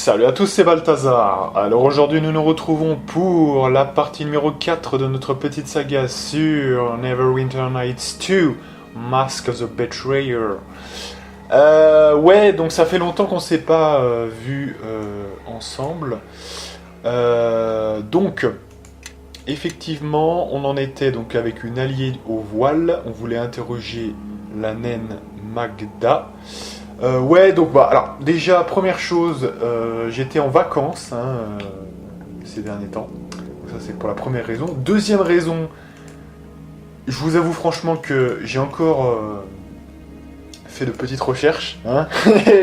Salut à tous, c'est Balthazar. Alors aujourd'hui nous nous retrouvons pour la partie numéro 4 de notre petite saga sur Neverwinter Nights 2, Mask of the Betrayer. Ouais, donc ça fait longtemps qu'on s'est pas vu ensemble. Donc, effectivement, on en était donc avec une alliée au voile. On voulait interroger la naine Magda. Ouais, donc bah, alors déjà première chose, j'étais en vacances ces derniers temps. Donc ça c'est pour la première raison. Deuxième raison, je vous avoue franchement que j'ai encore fait de petites recherches.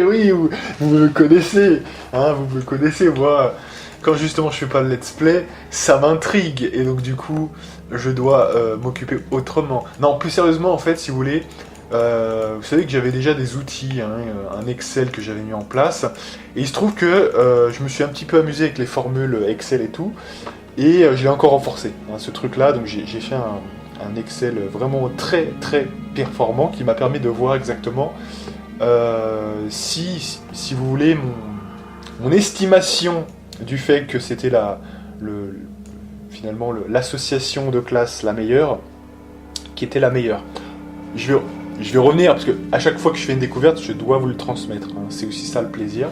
Oui, vous me connaissez, vous me connaissez. Moi, quand justement je fais pas de let's play, ça m'intrigue et donc du coup je dois m'occuper autrement. Non, plus sérieusement en fait, si vous voulez. Vous savez que j'avais déjà des outils, un Excel que j'avais mis en place, et il se trouve que je me suis un petit peu amusé avec les formules Excel et tout, et je l'ai encore renforcé, ce truc-là, donc j'ai fait un Excel vraiment très très performant qui m'a permis de voir exactement si vous voulez mon estimation du fait que c'était finalement l'association de classe la meilleure, qui était la meilleure. Je vais revenir, parce que à chaque fois que je fais une découverte, je dois vous le transmettre. C'est aussi ça le plaisir.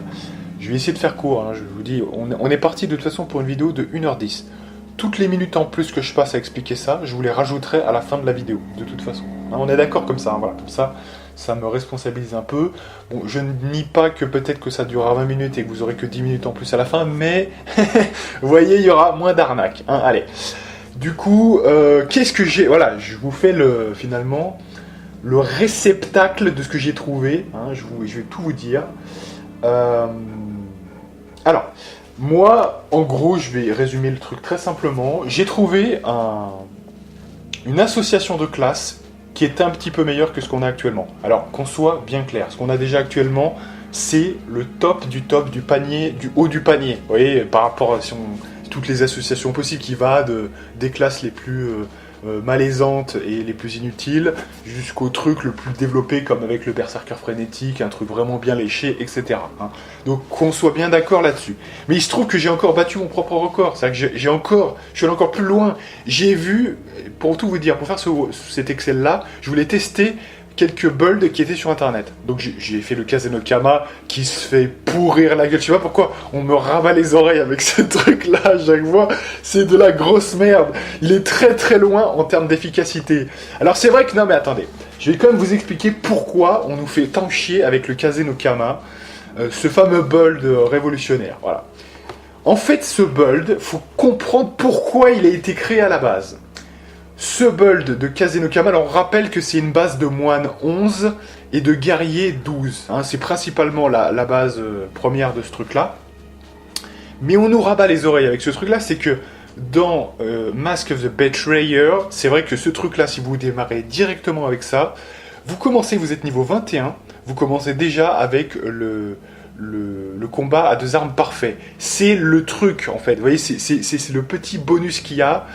Je vais essayer de faire court. Je vous dis, on est parti de toute façon pour une vidéo de 1h10. Toutes les minutes en plus que je passe à expliquer ça, je vous les rajouterai à la fin de la vidéo, de toute façon. On est d'accord comme ça, voilà. Comme ça me responsabilise un peu. Bon, je ne nie pas que peut-être que ça durera 20 minutes et que vous aurez que 10 minutes en plus à la fin, mais vous voyez, il y aura moins d'arnaques. Allez. Du coup, qu'est-ce que j'ai... Voilà, je vous fais finalement... le réceptacle de ce que j'ai trouvé, je vais tout vous dire. Alors, moi, en gros, je vais résumer le truc très simplement. J'ai trouvé une association de classes qui est un petit peu meilleure que ce qu'on a actuellement. Alors, qu'on soit bien clair, ce qu'on a déjà actuellement, c'est le top du panier, du haut du panier. Vous voyez, par rapport à toutes les associations possibles qui va des classes les plus... malaisantes et les plus inutiles, jusqu'au truc le plus développé comme avec le berserker frénétique, un truc vraiment bien léché, etc. Donc qu'on soit bien d'accord là-dessus. Mais il se trouve que j'ai encore battu mon propre record, c'est-à-dire que je suis allé encore plus loin. J'ai vu, pour tout vous dire, pour faire cet Excel-là, je voulais tester quelques builds qui étaient sur internet. Donc j'ai fait le Kazenokama qui se fait pourrir la gueule. Je sais pas pourquoi on me rabat les oreilles avec ce truc-là à chaque fois. C'est de la grosse merde. Il est très très loin en termes d'efficacité. Alors c'est vrai que non mais attendez. Je vais quand même vous expliquer pourquoi on nous fait tant chier avec le Kazenokama, ce fameux build révolutionnaire. Voilà. En fait ce build, faut comprendre pourquoi il a été créé à la base. Ce build de Kazenokama, alors on rappelle que c'est une base de moine 11 et de guerrier 12. C'est principalement la base première de ce truc-là. Mais on nous rabat les oreilles avec ce truc-là, c'est que dans Mask of the Betrayer, c'est vrai que ce truc-là, si vous démarrez directement avec ça, vous êtes niveau 21, vous commencez déjà avec le combat à 2 armes parfait. C'est le truc, en fait. Vous voyez, c'est le petit bonus qu'il y a.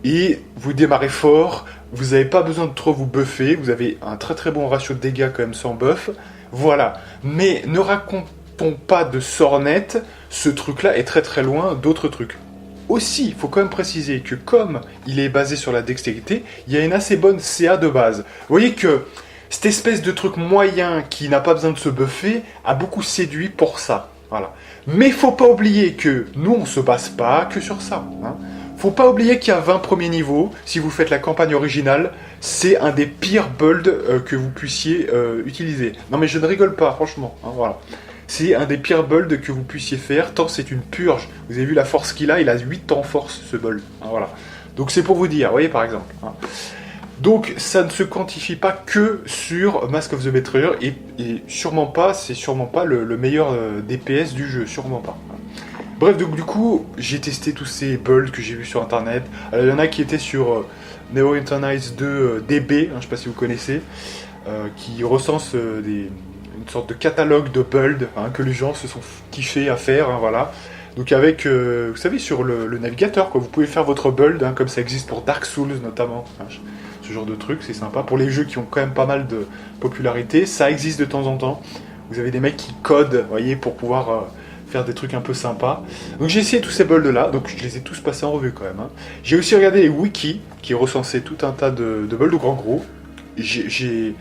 Et vous démarrez fort, vous n'avez pas besoin de trop vous buffer, vous avez un très très bon ratio de dégâts quand même sans buff, voilà. Mais ne racontons pas de sornettes, ce truc-là est très très loin d'autres trucs. Aussi, il faut quand même préciser que comme il est basé sur la dextérité, il y a une assez bonne CA de base. Vous voyez que cette espèce de truc moyen qui n'a pas besoin de se buffer a beaucoup séduit pour ça, voilà. Mais faut pas oublier que nous on se base pas que sur ça, Faut pas oublier qu'il y a 20 premiers niveaux, si vous faites la campagne originale, c'est un des pires builds que vous puissiez utiliser. Non mais je ne rigole pas, franchement, voilà. C'est un des pires builds que vous puissiez faire, tant c'est une purge. Vous avez vu la force qu'il a, il a 8 en force ce build, voilà. Donc c'est pour vous dire, vous voyez par exemple. Donc ça ne se quantifie pas que sur Mask of the Betrayer, et sûrement pas, c'est sûrement pas le meilleur DPS du jeu, sûrement pas. Bref, donc du coup, j'ai testé tous ces builds que j'ai vus sur internet. Alors, il y en a qui étaient sur Neverwinter Nights 2 DB, je ne sais pas si vous connaissez, qui recense une sorte de catalogue de builds que les gens se sont kiffés à faire, voilà. Donc avec, vous savez, sur le navigateur, quoi, vous pouvez faire votre build, comme ça existe pour Dark Souls notamment. Ce genre de truc, c'est sympa. Pour les jeux qui ont quand même pas mal de popularité, ça existe de temps en temps. Vous avez des mecs qui codent, vous voyez, pour pouvoir faire des trucs un peu sympas. Donc j'ai essayé tous ces builds là, donc je les ai tous passés en revue quand même. Hein. J'ai aussi regardé les wikis qui recensaient tout un tas de builds, donc en gros, j'ai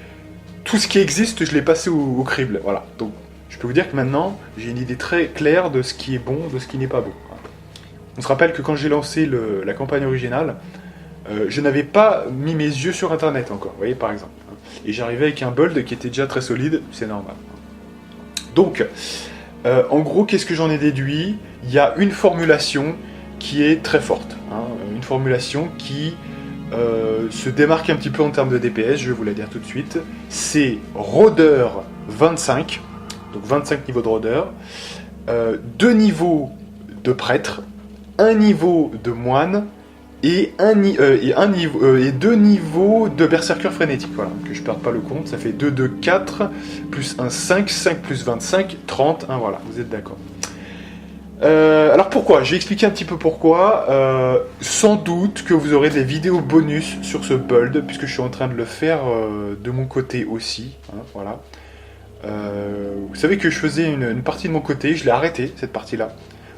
tout ce qui existe, je l'ai passé au crible, voilà. Donc je peux vous dire que maintenant, j'ai une idée très claire de ce qui est bon, de ce qui n'est pas bon. On se rappelle que quand j'ai lancé la campagne originale, je n'avais pas mis mes yeux sur internet encore, vous voyez par exemple. Et j'arrivais avec un build qui était déjà très solide, c'est normal. Donc, en gros, qu'est-ce que j'en ai déduit? Il y a une formulation qui est très forte. Hein, une formulation qui se démarque un petit peu en termes de DPS, je vais vous la dire tout de suite. C'est rôdeur 25, donc 25 niveaux de rôdeur, 2 niveaux de prêtre, 1 niveau de moine, et 2 niveaux de berserker frénétique, voilà, que je ne perde pas le compte, ça fait 2, 2, 4, plus 1, 5, 5 plus 25, 30, 1, voilà, vous êtes d'accord. Alors pourquoi? Je vais expliquer un petit peu pourquoi. Sans doute que vous aurez des vidéos bonus sur ce build, puisque je suis en train de le faire de mon côté aussi, hein, voilà. Vous savez que je faisais une partie de mon côté, je l'ai arrêté, cette partie-là,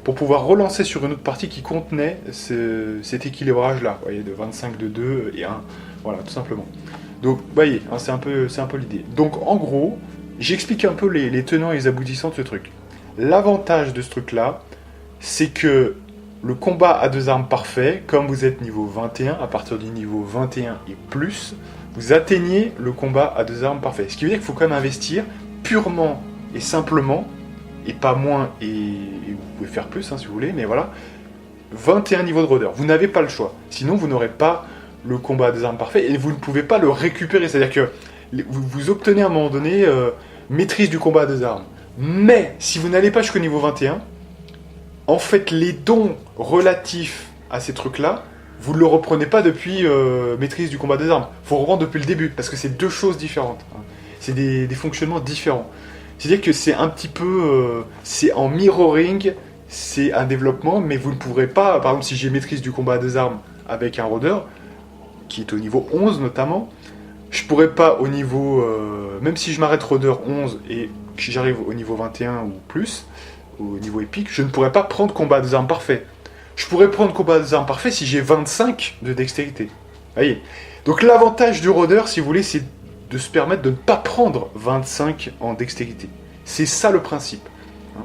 pour pouvoir relancer sur une autre partie qui contenait cet équilibrage-là, vous voyez, de 25, de 2 et 1, voilà, tout simplement. Donc, vous voyez, hein, c'est un peu l'idée. Donc, en gros, j'explique un peu les tenants et les aboutissants de ce truc. L'avantage de ce truc-là, c'est que le combat à 2 armes parfait, comme vous êtes niveau 21, à partir du niveau 21 et plus, vous atteignez le combat à 2 armes parfait. Ce qui veut dire qu'il faut quand même investir purement et simplement, et pas moins, et vous pouvez faire plus hein, si vous voulez, mais voilà, 21 niveaux de rôdeur. Vous n'avez pas le choix. Sinon, vous n'aurez pas le combat à 2 armes parfait, et vous ne pouvez pas le récupérer. C'est-à-dire que vous obtenez à un moment donné maîtrise du combat à 2 armes. Mais, si vous n'allez pas jusqu'au niveau 21, en fait, les dons relatifs à ces trucs-là, vous ne le reprenez pas depuis maîtrise du combat des armes. Il faut reprendre depuis le début, parce que c'est 2 choses différentes. Hein. C'est des fonctionnements différents. C'est-à-dire que c'est un petit peu... c'est en mirroring, c'est un développement, mais vous ne pourrez pas... Par exemple, si j'ai maîtrise du combat à 2 armes avec un rôdeur, qui est au niveau 11 notamment, je pourrais pas au niveau... même si je m'arrête rôdeur 11 et que j'arrive au niveau 21 ou plus, au niveau épique, je ne pourrais pas prendre combat à 2 armes parfait. Je pourrais prendre combat à 2 armes parfait si j'ai 25 de dextérité. Vous voyez. Donc l'avantage du rôdeur, si vous voulez, c'est de se permettre de ne pas prendre 25 en dextérité. C'est ça le principe. Hein.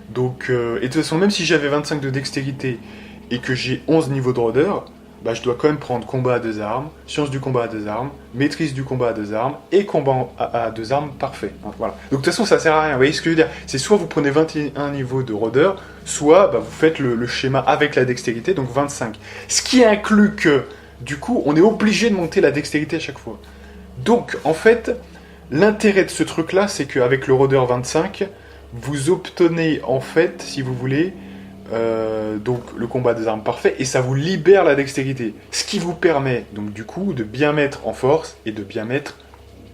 Donc, et de toute façon, même si j'avais 25 de dextérité et que j'ai 11 niveaux de rôdeur, bah, je dois quand même prendre combat à 2 armes, science du combat à 2 armes, maîtrise du combat à 2 armes et combat à 2 armes parfait. Hein, voilà. Donc de toute façon, ça sert à rien. Vous voyez ce que je veux dire? C'est soit vous prenez 21 niveaux de rôdeur, soit bah, vous faites le schéma avec la dextérité, donc 25. Ce qui inclut que, du coup, on est obligé de monter la dextérité à chaque fois. Donc, en fait, l'intérêt de ce truc-là, c'est qu'avec le rôdeur 25, vous obtenez, en fait, si vous voulez, donc le combat des armes parfait, et ça vous libère la dextérité. Ce qui vous permet, donc du coup, de bien mettre en force et de bien mettre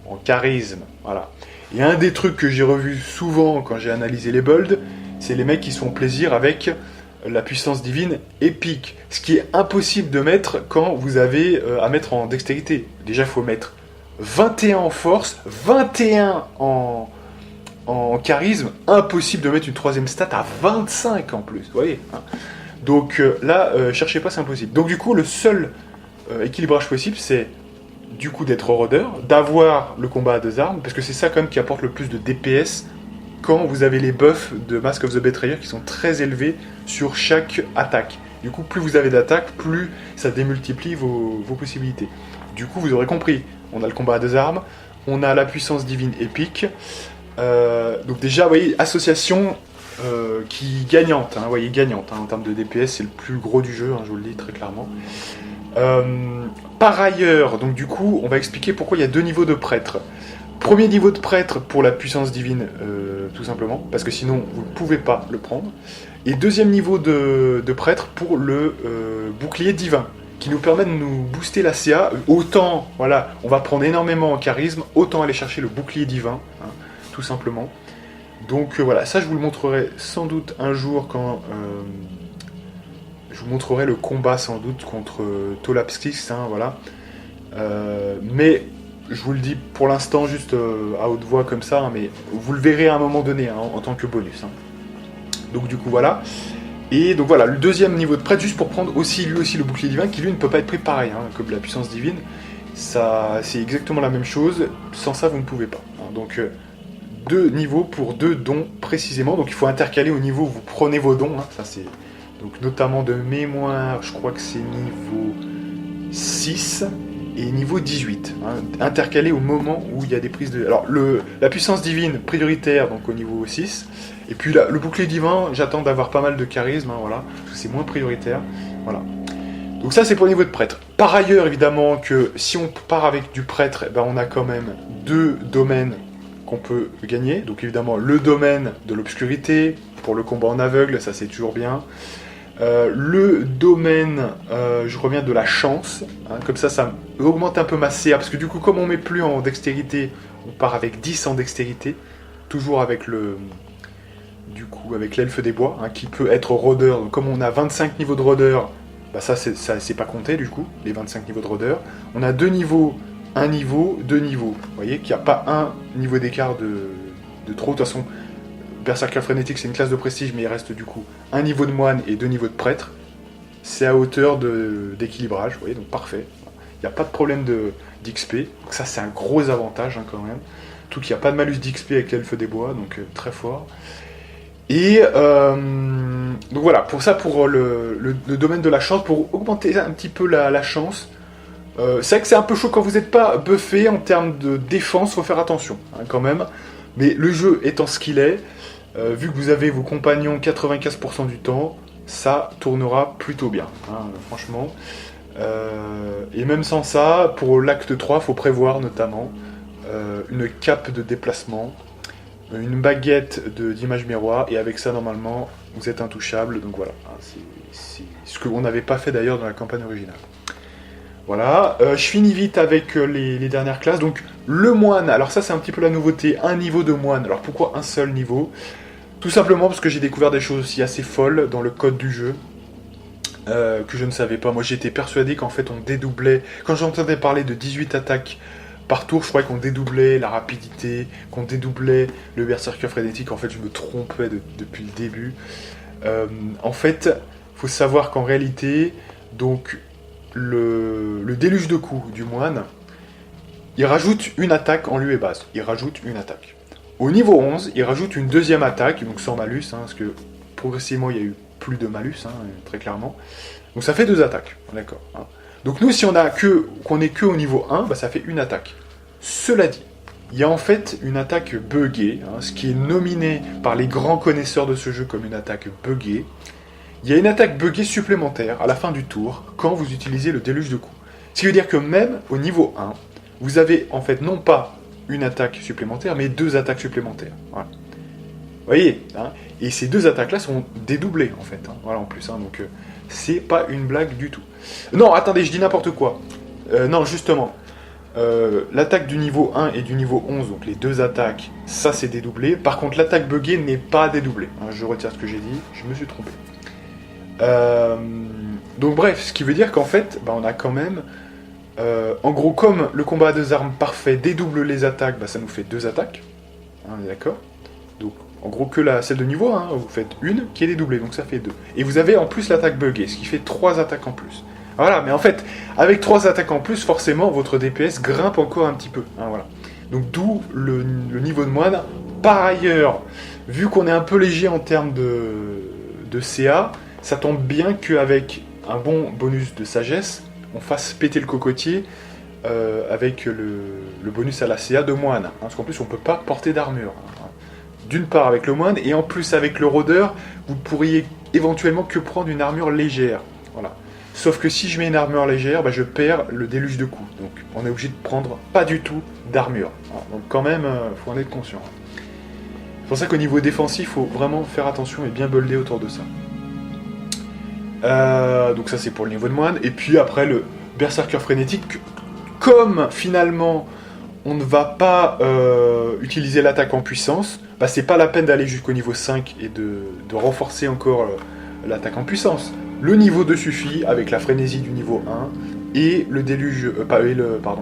en charisme. Voilà. Et un des trucs que j'ai revu souvent quand j'ai analysé les builds, c'est les mecs qui se font plaisir avec la puissance divine épique. Ce qui est impossible de mettre quand vous avez à mettre en dextérité. Déjà, il faut mettre 21 en force, 21 en charisme, impossible de mettre une 3ème stat à 25 en plus, vous voyez hein. Donc là, cherchez pas, c'est impossible. Donc du coup, le seul équilibrage possible, c'est du coup d'être rôdeur, d'avoir le combat à 2 armes, parce que c'est ça quand même qui apporte le plus de DPS quand vous avez les buffs de Mask of the Betrayer qui sont très élevés sur chaque attaque. Du coup, plus vous avez d'attaques, plus ça démultiplie vos possibilités. Du coup, vous aurez compris, on a le combat à 2 armes, on a la puissance divine épique. Donc déjà, vous voyez, association qui gagnante, hein, vous voyez, gagnante, hein, en termes de DPS, c'est le plus gros du jeu, hein, je vous le dis très clairement. Par ailleurs, donc du coup, on va expliquer pourquoi il y a 2 niveaux de prêtre. Premier niveau de prêtre pour la puissance divine, tout simplement, parce que sinon, vous ne pouvez pas le prendre. Et 2e niveau de prêtre pour le bouclier divin, qui nous permet de nous booster la CA. Autant, voilà, on va prendre énormément en charisme, autant aller chercher le bouclier divin, hein, tout simplement. Donc voilà, ça je vous le montrerai sans doute un jour quand je vous montrerai le combat sans doute contre Tolapskis, hein, voilà. Mais je vous le dis pour l'instant juste à haute voix comme ça, hein, mais vous le verrez à un moment donné hein, en tant que bonus. Hein. Donc du coup voilà. Et donc voilà, le deuxième niveau de prêtre, juste pour prendre aussi lui aussi le bouclier divin, qui lui ne peut pas être pris pareil, hein, comme la puissance divine. Ça, c'est exactement la même chose, sans ça vous ne pouvez pas. Hein. Donc deux niveaux pour deux dons précisément, donc il faut intercaler au niveau où vous prenez vos dons, hein. Ça c'est donc notamment de mémoire, je crois que c'est niveau 6 et niveau 18, hein, intercalé au moment où il y a des prises de... Alors la puissance divine prioritaire donc au niveau 6, et puis là, le bouclier divin, j'attends d'avoir pas mal de charisme, hein, voilà, parce que c'est moins prioritaire, voilà. Donc ça c'est pour le niveau de prêtre. Par ailleurs évidemment que si on part avec du prêtre, eh ben, on a quand même deux domaines qu'on peut gagner. Donc évidemment le domaine de l'obscurité, pour le combat en aveugle, ça c'est toujours bien. Le domaine, je reviens de la chance, hein, comme ça augmente un peu ma CA, parce que du coup comme on met plus en dextérité, on part avec 10 en dextérité, toujours avec avec l'elfe des bois, hein, qui peut être rôdeur. Donc comme on a 25 niveaux de rôdeur, bah ça c'est pas compté du coup, les 25 niveaux de rôdeur. On a deux niveaux, un niveau, deux niveaux. Vous voyez qu'il n'y a pas un niveau d'écart de trop. De toute façon, Berserker Frénétique c'est une classe de prestige, mais il reste du coup un niveau de moine et deux niveaux de prêtre. C'est à hauteur d'équilibrage, vous voyez, donc parfait. Il n'y a pas de problème d'XP, donc ça c'est un gros avantage hein, quand même. Tout qu'il n'y a pas de malus d'XP avec l'elfe des bois, donc très fort. Et donc voilà, pour ça, pour le domaine de la chance, pour augmenter un petit peu la chance, c'est vrai que c'est un peu chaud quand vous n'êtes pas buffé en termes de défense, faut faire attention hein, quand même. Mais le jeu étant ce qu'il est, vu que vous avez vos compagnons 95% du temps, ça tournera plutôt bien, hein, franchement. Et même sans ça, pour l'acte 3, il faut prévoir notamment une cape de déplacement, une baguette d'image miroir, et avec ça, normalement, vous êtes intouchable. Donc voilà, hein, c'est ce qu'on n'avait pas fait d'ailleurs dans la campagne originale. Voilà, je finis vite avec les dernières classes. Donc le moine, alors ça c'est un petit peu la nouveauté, un niveau de moine. Alors pourquoi un seul niveau? Tout simplement parce que j'ai découvert des choses aussi assez folles dans le code du jeu, que je ne savais pas. Moi j'étais persuadé qu'en fait on dédoublait, quand j'entendais parler de 18 attaques par tour, je croyais qu'on dédoublait la rapidité, qu'on dédoublait le berserker frénétique. En fait je me trompais depuis le début. En fait, il faut savoir qu'en réalité, donc le déluge de coups du moine, il rajoute une attaque en lieu et base. Il rajoute une attaque. Au niveau 11, il rajoute une deuxième attaque, donc sans malus, hein, parce que progressivement il y a eu plus de malus, hein, très clairement. Donc ça fait deux attaques, d'accord. Hein. Donc nous, si on a qu'on est que au niveau 1, bah, ça fait une attaque. Cela dit, il y a en fait une attaque buggée, hein, ce qui est nominé par les grands connaisseurs de ce jeu comme une attaque buggée. Il y a une attaque buggée supplémentaire à la fin du tour quand vous utilisez le déluge de coups. Ce qui veut dire que même au niveau 1, vous avez en fait non pas une attaque supplémentaire, mais deux attaques supplémentaires. Voilà. Vous voyez, hein, et ces deux attaques-là sont dédoublées en fait. Hein, voilà en plus, hein, donc c'est pas une blague du tout. Non, attendez, je dis n'importe quoi. Non, justement, l'attaque du niveau 1 et du niveau 11, donc les deux attaques, ça c'est dédoublé. Par contre, l'attaque buggée n'est pas dédoublée. Hein, je retire ce que j'ai dit, je me suis trompé. Donc bref, ce qui veut dire qu'en fait, bah, on a quand même... en gros, comme le combat à deux armes parfait dédouble les attaques, bah, ça nous fait deux attaques. Hein, on est d'accord? Donc, en gros, que celle de niveau 1, hein, vous faites une qui est dédoublée, donc ça fait deux. Et vous avez en plus l'attaque buggée, ce qui fait trois attaques en plus. Voilà, mais en fait, avec trois attaques en plus, forcément, votre DPS grimpe encore un petit peu. Hein, voilà. Donc d'où le niveau de moine. Par ailleurs, vu qu'on est un peu léger en termes de CA, ça tombe bien qu'avec un bon bonus de sagesse, on fasse péter le cocotier avec le bonus à la CA de moine. Hein, parce qu'en plus, on ne peut pas porter d'armure. Hein. D'une part avec le moine, et en plus avec le rôdeur, vous pourriez éventuellement que prendre une armure légère. Voilà. Sauf que si je mets une armure légère, bah, je perds le déluge de coups. Donc on est obligé de prendre pas du tout d'armure. Voilà. Donc quand même, faut en être conscient. C'est pour ça qu'au niveau défensif, il faut vraiment faire attention et bien builder autour de ça. Donc ça c'est pour le niveau de moine. Et puis après le berserker frénétique, comme finalement on ne va pas utiliser l'attaque en puissance, bah, c'est pas la peine d'aller jusqu'au niveau 5 et de renforcer encore l'attaque en puissance. Le niveau 2 suffit avec la frénésie du niveau 1 et le déluge,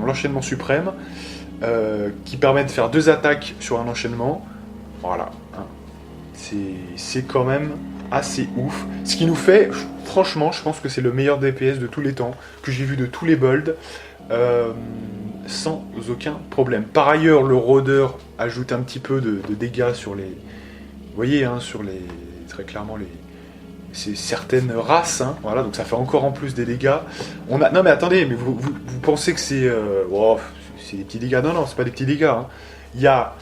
l'enchaînement suprême qui permet de faire deux attaques sur un enchaînement. Voilà. Hein. C'est quand même assez ouf. Ce qui nous fait, franchement, je pense que c'est le meilleur DPS de tous les temps, que j'ai vu de tous les builds, sans aucun problème. Par ailleurs, le rôdeur ajoute un petit peu de dégâts sur les... Vous voyez, hein, sur les... Très clairement, c'est certaines races, hein, voilà, donc ça fait encore en plus des dégâts. Non mais attendez, mais vous pensez que c'est... c'est des petits dégâts? Non, non, c'est pas des petits dégâts. Hein. Il y a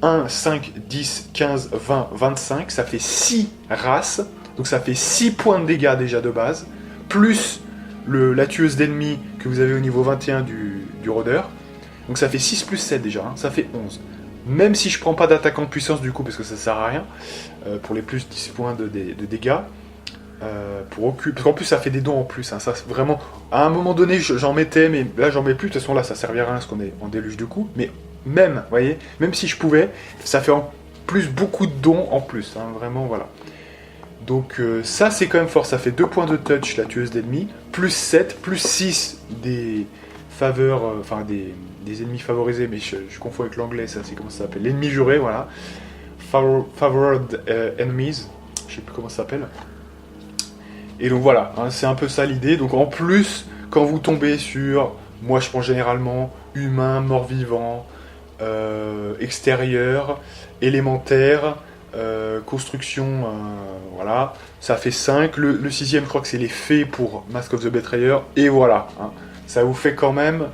1, 5, 10, 15, 20, 25, ça fait 6 races, donc ça fait 6 points de dégâts déjà de base, plus la tueuse d'ennemis que vous avez au niveau 21 du rôdeur, donc ça fait 6 plus 7 déjà, hein, ça fait 11. Même si je prends pas d'attaque en puissance du coup, parce que ça sert à rien, pour les plus 10 points de dégâts, parce qu'en plus ça fait des dons en plus, hein, ça vraiment, à un moment donné j'en mettais, mais là j'en mets plus, de toute façon là ça servira à rien parce qu'on est en déluge de coups, mais même, vous voyez, même si je pouvais, ça fait en plus beaucoup de dons en plus, hein, vraiment voilà. Donc ça c'est quand même fort, ça fait 2 points de touch la tueuse d'ennemis, plus 7, plus 6 des faveurs, des ennemis favorisés, mais je confonds avec l'anglais, ça c'est comment ça s'appelle, l'ennemi juré, voilà. Favored enemies, je sais plus comment ça s'appelle. Et donc voilà, hein, c'est un peu ça l'idée. Donc en plus, quand vous tombez sur, moi je prends généralement humain, mort-vivant, extérieur, élémentaire, construction, voilà, ça fait 5. Le sixième, je crois que c'est les fées pour Mask of the Betrayer, et voilà, hein, ça vous fait quand même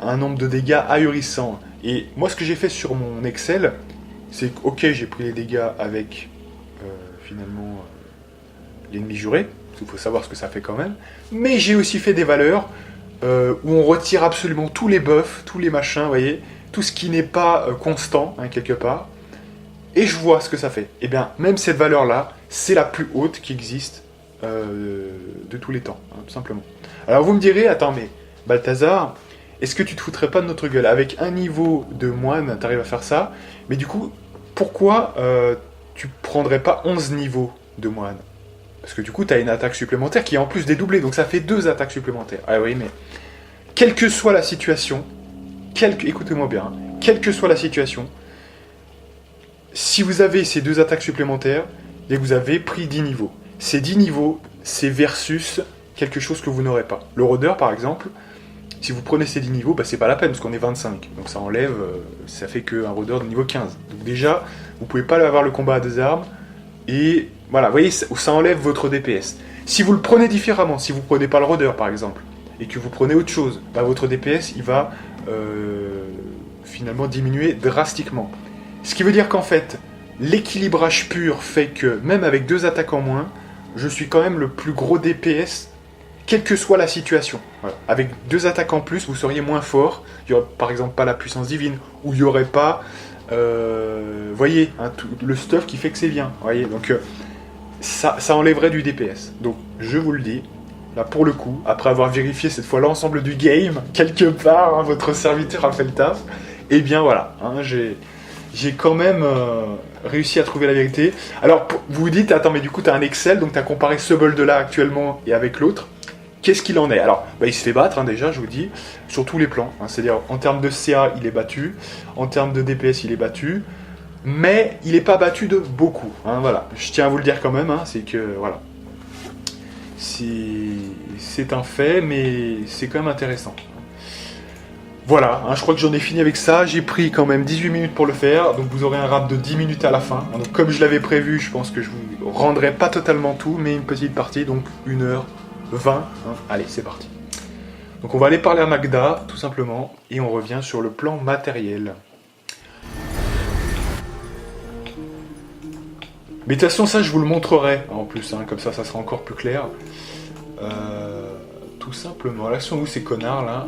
un nombre de dégâts ahurissant. Et moi ce que j'ai fait sur mon Excel, c'est que, ok, j'ai pris les dégâts avec, finalement... l'ennemi juré, parce qu'il faut savoir ce que ça fait quand même, mais j'ai aussi fait des valeurs où on retire absolument tous les buffs, tous les machins, vous voyez, tout ce qui n'est pas constant, hein, quelque part, et je vois ce que ça fait. Et bien, même cette valeur-là, c'est la plus haute qui existe de tous les temps, hein, tout simplement. Alors vous me direz, attends, mais Balthazar, est-ce que tu te foutrais pas de notre gueule? Avec un niveau de moine, t'arrives à faire ça, mais du coup, pourquoi tu prendrais pas 11 niveaux de moine? Parce que du coup, tu as une attaque supplémentaire qui est en plus dédoublée, donc ça fait 2 attaques supplémentaires. Ah oui, mais quelle que soit la situation, écoutez-moi bien, hein, quelle que soit la situation, si vous avez ces 2 attaques supplémentaires, et vous avez pris 10 niveaux. Ces 10 niveaux, c'est versus quelque chose que vous n'aurez pas. Le rôdeur, par exemple, si vous prenez ces 10 niveaux, bah, c'est pas la peine, parce qu'on est 25. Donc ça enlève, ça fait qu'un rôdeur de niveau 15. Donc déjà, vous pouvez pas avoir le combat à 2 armes, et voilà, vous voyez, ça enlève votre DPS. Si vous le prenez différemment, si vous prenez pas le rôdeur par exemple, et que vous prenez autre chose, bah, votre DPS il va finalement diminuer drastiquement. Ce qui veut dire qu'en fait, l'équilibrage pur fait que même avec 2 attaques en moins, je suis quand même le plus gros DPS, quelle que soit la situation. Voilà. Avec 2 attaques en plus, vous seriez moins fort. Il n'y aurait par exemple pas la puissance divine, ou il n'y aurait pas... voyez, hein, le stuff qui fait que c'est bien. Voyez, donc ça enlèverait du DPS. Donc je vous le dis, là pour le coup, après avoir vérifié cette fois l'ensemble du game, quelque part, hein, votre serviteur a fait le taf. Et bien voilà, hein, j'ai quand même réussi à trouver la vérité. Alors vous vous dites, attends mais du coup t'as un Excel, donc t'as comparé ce build là actuellement et avec l'autre. Qu'est-ce qu'il en est? Alors, bah, il se fait battre, hein, déjà, je vous dis, sur tous les plans. Hein, c'est-à-dire, en termes de CA, il est battu. En termes de DPS, il est battu. Mais il n'est pas battu de beaucoup. Hein, voilà. Je tiens à vous le dire quand même. Hein, c'est que, voilà. C'est un fait, mais c'est quand même intéressant. Voilà, hein, je crois que j'en ai fini avec ça. J'ai pris quand même 18 minutes pour le faire. Donc, vous aurez un rap de 10 minutes à la fin. Donc, comme je l'avais prévu, je pense que je vous rendrai pas totalement tout, mais une petite partie, donc 1h20, hein. Allez, c'est parti. Donc on va aller parler à Magda, tout simplement, et on revient sur le plan matériel. Mais de toute façon, ça, je vous le montrerai, en plus, hein, comme ça sera encore plus clair. Tout simplement. Là, sont où ces connards, là?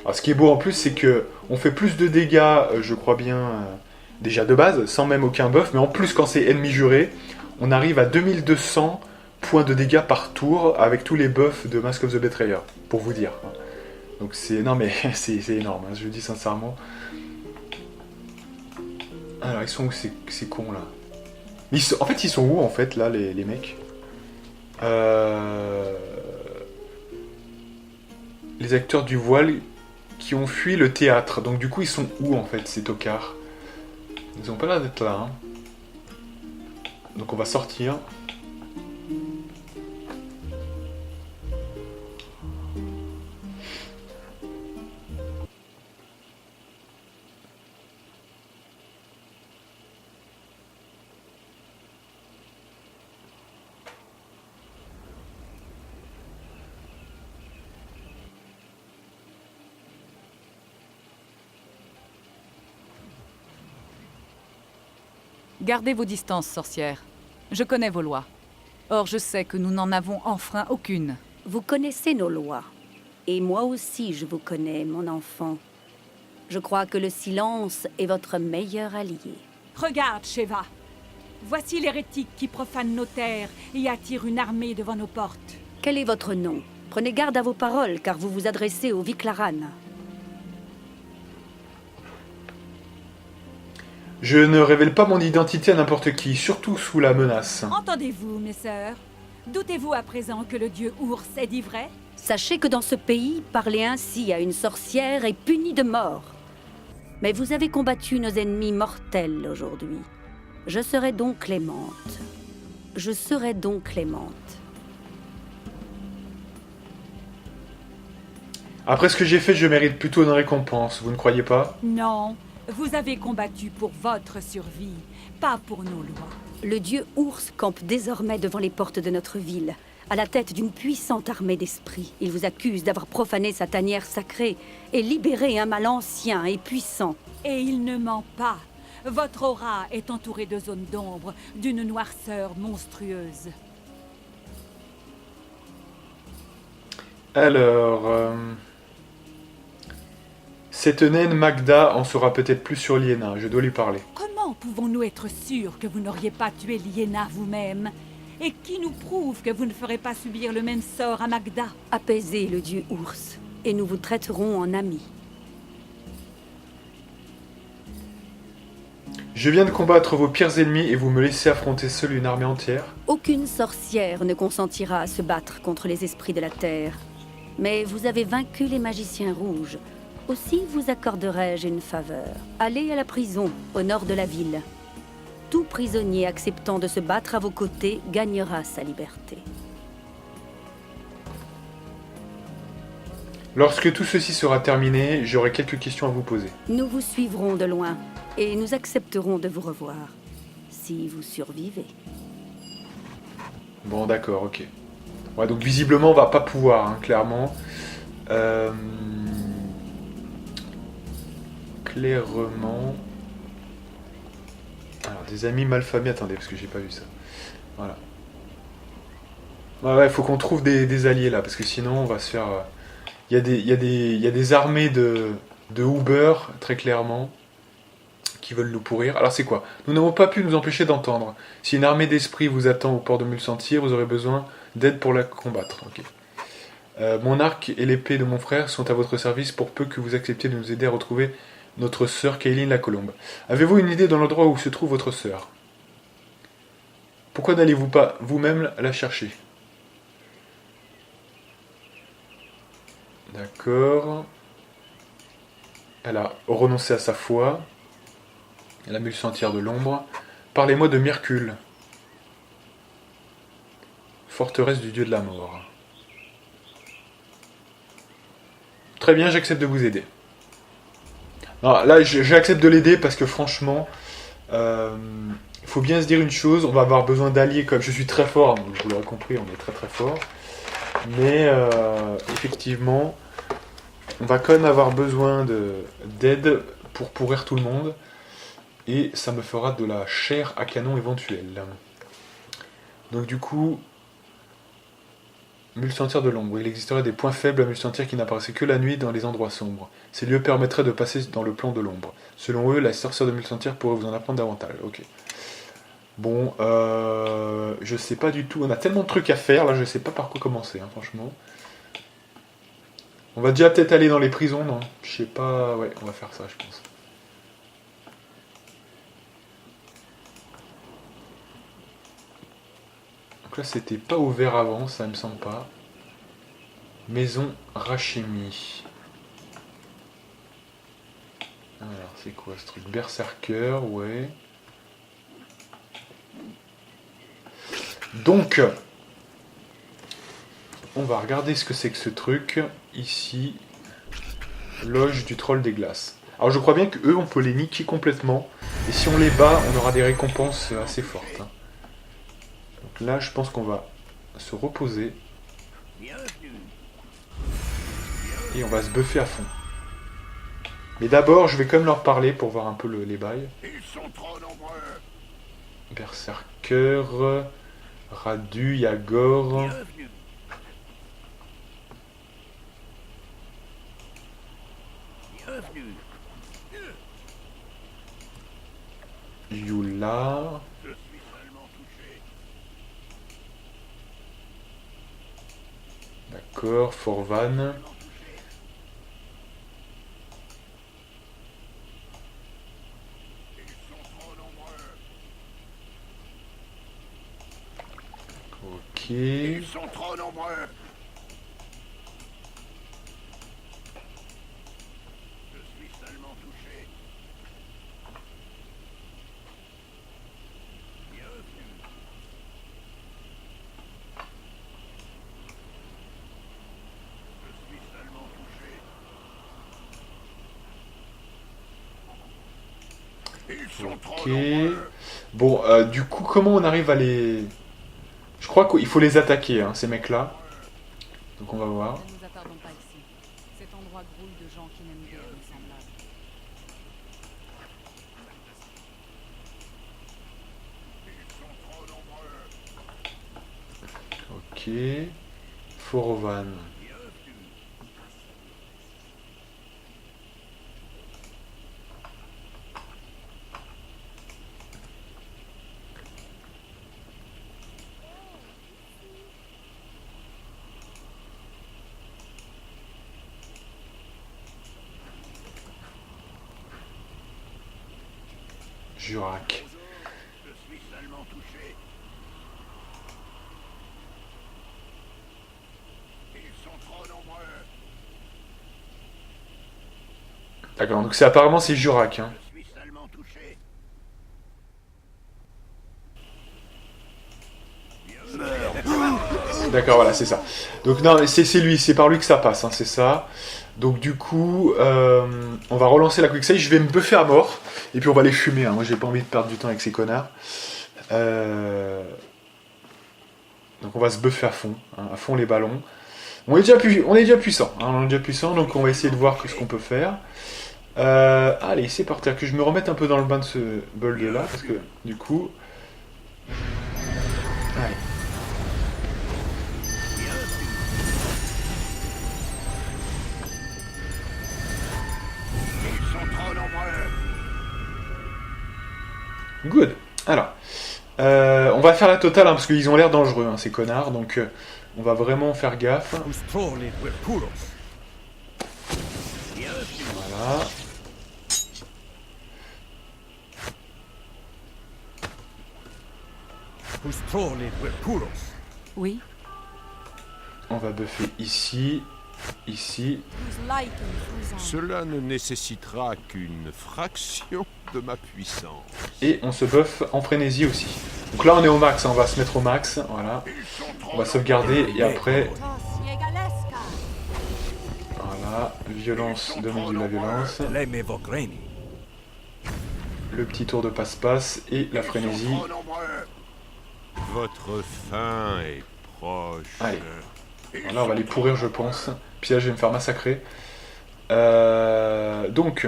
Alors, ce qui est beau en plus, c'est que on fait plus de dégâts, je crois bien, déjà de base, sans même aucun buff, mais en plus quand c'est ennemi juré, on arrive à 2200 points de dégâts par tour avec tous les buffs de Mask of the Betrayer, pour vous dire. Donc c'est... Non mais c'est énorme, hein, je le dis sincèrement. Alors, ils sont où ces cons là? En fait, ils sont où en fait là, les mecs? Les acteurs du voile qui ont fui le théâtre. Donc, du coup, ils sont où en fait ces tocards? Ils ont pas l'air d'être là. Hein. Donc, on va sortir. Gardez vos distances, sorcières. Je connais vos lois. Or, je sais que nous n'en avons enfreint aucune. Vous connaissez nos lois. Et moi aussi, je vous connais, mon enfant. Je crois que le silence est votre meilleur allié. Regarde, Sheva. Voici l'hérétique qui profane nos terres et attire une armée devant nos portes. Quel est votre nom? Prenez garde à vos paroles, car vous vous adressez au Viclaran. Je ne révèle pas mon identité à n'importe qui, surtout sous la menace. Entendez-vous, mes sœurs? Doutez-vous à présent que le dieu ours est dit vrai? Sachez que dans ce pays, parler ainsi à une sorcière est puni de mort. Mais vous avez combattu nos ennemis mortels aujourd'hui. Je serai donc clémente. Je serai donc clémente. Après ce que j'ai fait, je mérite plutôt une récompense, vous ne croyez pas? Non, vous avez combattu pour votre survie, pas pour nos lois. Le dieu ours campe désormais devant les portes de notre ville, à la tête d'une puissante armée d'esprits. Il vous accuse d'avoir profané sa tanière sacrée et libéré un mal ancien et puissant. Et il ne ment pas. Votre aura est entourée de zones d'ombre, d'une noirceur monstrueuse. Alors... Cette naine Magda en saura peut-être plus sur Liena, je dois lui parler. Comment pouvons-nous être sûrs que vous n'auriez pas tué Liena vous-même? Et qui nous prouve que vous ne ferez pas subir le même sort à Magda? Apaisez le dieu ours, et nous vous traiterons en amis. Je viens de combattre vos pires ennemis et vous me laissez affronter seul une armée entière? Aucune sorcière ne consentira à se battre contre les esprits de la terre. Mais vous avez vaincu les magiciens rouges. Aussi vous accorderai-je une faveur. Allez à la prison, au nord de la ville. Tout prisonnier acceptant de se battre à vos côtés gagnera sa liberté. Lorsque tout ceci sera terminé, j'aurai quelques questions à vous poser. Nous vous suivrons de loin, et nous accepterons de vous revoir, si vous survivez. Bon, d'accord, ok. Ouais, donc visiblement, on va pas pouvoir, hein, clairement. Clairement... Alors, des amis malfamés, attendez, parce que j'ai pas vu ça. Voilà. Ouais, faut qu'on trouve des alliés, là, parce que sinon, on va se faire... Il y a des armées de Uber, très clairement, qui veulent nous pourrir. Alors, c'est quoi? Nous n'avons pas pu nous empêcher d'entendre. Si une armée d'esprits vous attend au port de Mulsantir, vous aurez besoin d'aide pour la combattre. Ok. Mon arc et l'épée de mon frère sont à votre service pour peu que vous acceptiez de nous aider à retrouver notre sœur Kaylin la Colombe. Avez-vous une idée dans l'endroit où se trouve votre sœur? Pourquoi n'allez-vous pas vous-même la chercher? D'accord. Elle a renoncé à sa foi. Elle a Mulsantir de l'ombre. Parlez-moi de Myrcule, forteresse du dieu de la mort. Très bien, j'accepte de vous aider. Non, là, j'accepte de l'aider parce que franchement, il faut bien se dire une chose, on va avoir besoin d'alliés comme je suis très fort, donc vous l'aurez compris, on est très très fort. Mais effectivement, on va quand même avoir besoin d'aide pour pourrir tout le monde. Et ça me fera de la chair à canon éventuelle. Donc du coup, Mulsantir de l'ombre. Il existerait des points faibles à Mulsantir qui n'apparaissaient que la nuit dans les endroits sombres. Ces lieux permettraient de passer dans le plan de l'ombre. Selon eux, la sorcière de Mulsantir pourrait vous en apprendre davantage. Ok. Bon, je sais pas du tout. On a tellement de trucs à faire, là je sais pas par quoi commencer, hein, franchement. On va déjà peut-être aller dans les prisons, non? Je sais pas... Ouais, on va faire ça, je pense. Donc là, c'était pas ouvert avant, ça me semble pas. Maison Rachemi. Alors, c'est quoi ce truc? Berserker, ouais. Donc, on va regarder ce que c'est que ce truc. Ici, loge du troll des glaces. Alors, je crois bien qu'eux, on peut les niquer complètement. Et si on les bat, on aura des récompenses assez fortes. Donc là, je pense qu'on va se reposer. Et on va se buffer à fond. Mais d'abord, je vais quand même leur parler pour voir un peu les bails. Berserker, Radu, Yagor. Yula. D'accord, Forvan. Ok. Ils sont trop nombreux. Je suis seulement touché. Bienvenue. Je suis seulement touché. Ils sont trop Ok. nombreux. Bon, du coup, comment on arrive à les... Je crois qu'il faut les attaquer, hein, ces mecs-là. Donc on va voir. Ne nous attardons pas ici. Cet endroit grouille de gens qui n'aiment guère les semblables. Ok. Forovan. Jurak. Je suis seulement touché. Ils sont trop nombreux. D'accord, donc c'est apparemment c'est Jurak. Hein. Je suis seulement touché. D'accord, voilà, c'est ça. Donc non, c'est lui, c'est par lui que ça passe, hein, c'est ça. Donc du coup, on va relancer la quick save, je vais me buffer à mort, et puis on va les fumer, hein. Moi j'ai pas envie de perdre du temps avec ces connards. Donc on va se buffer à fond, hein, à fond les ballons. On est déjà puissant, hein, on est déjà puissant, donc on va essayer de voir ce qu'on peut faire. Allez, c'est parti, que je me remette un peu dans le bain de ce build là, parce que du coup... Allez. Ils sont trop nombreux. Good. Alors, on va faire la totale, hein, parce qu'ils ont l'air dangereux, hein, ces connards, donc on va vraiment faire gaffe. Voilà. Oui, On va buffer ici, ici. Cela ne nécessitera qu'une fraction de ma puissance. Et on se buff en frénésie aussi. Donc là on est au max, hein, on va se mettre au max, voilà. On va sauvegarder et après... Voilà, violence, donner de la violence. Le petit tour de passe-passe et la frénésie. Trop nombreux. Votre fin est proche. Allez. Voilà, on va les pourrir je pense. Puis là je vais me faire massacrer. Donc...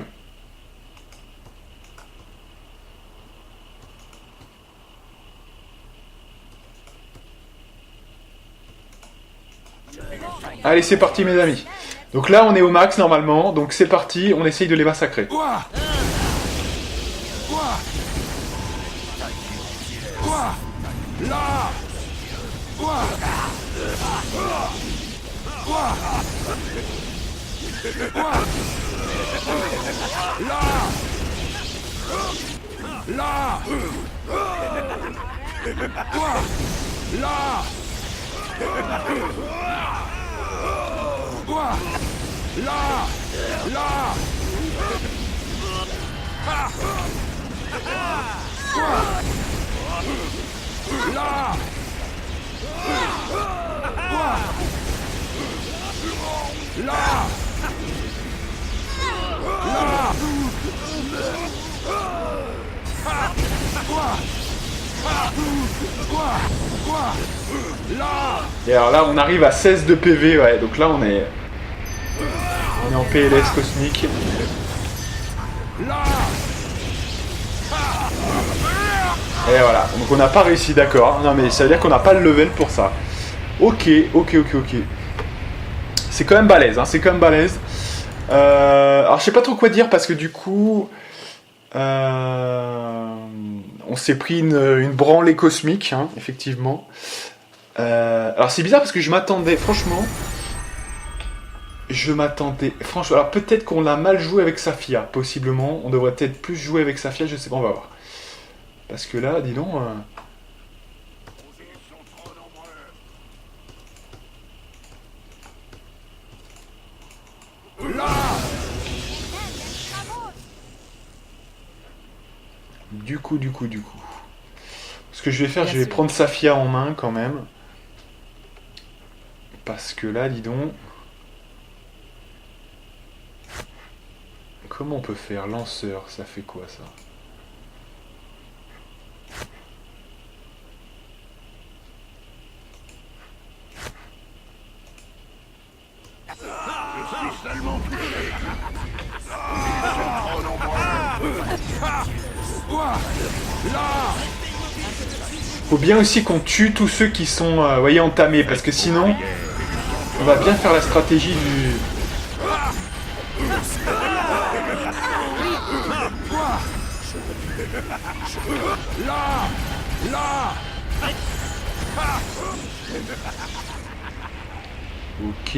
Allez, c'est parti mes amis. Donc là on est au max normalement, donc c'est parti, on essaye de les massacrer. Là. Là. Là. Là. Là. Et alors là, on arrive à 16 de PV, ouais. Donc là, on est en PLS cosmique. Et voilà. Donc on n'a pas réussi, d'accord. Non mais ça veut dire qu'on n'a pas le level pour ça. Ok. C'est quand même balèze, hein. C'est quand même balèze. Alors je sais pas trop quoi dire parce que du coup, on s'est pris une branlée cosmique, hein, effectivement. Alors c'est bizarre parce que je m'attendais, franchement, alors peut-être qu'on l'a mal joué avec Safia, possiblement. On devrait peut-être plus jouer avec Safia, je sais pas, on va voir. Parce que là, dis donc. Du coup. Ce que je vais faire, je vais prendre Safia en main quand même. Parce que là, dis donc. Comment on peut faire? Lanceur, ça fait quoi ça? Faut bien aussi qu'on tue tous ceux qui sont, voyez, entamés, parce que sinon, on va bien faire la stratégie du... Ok,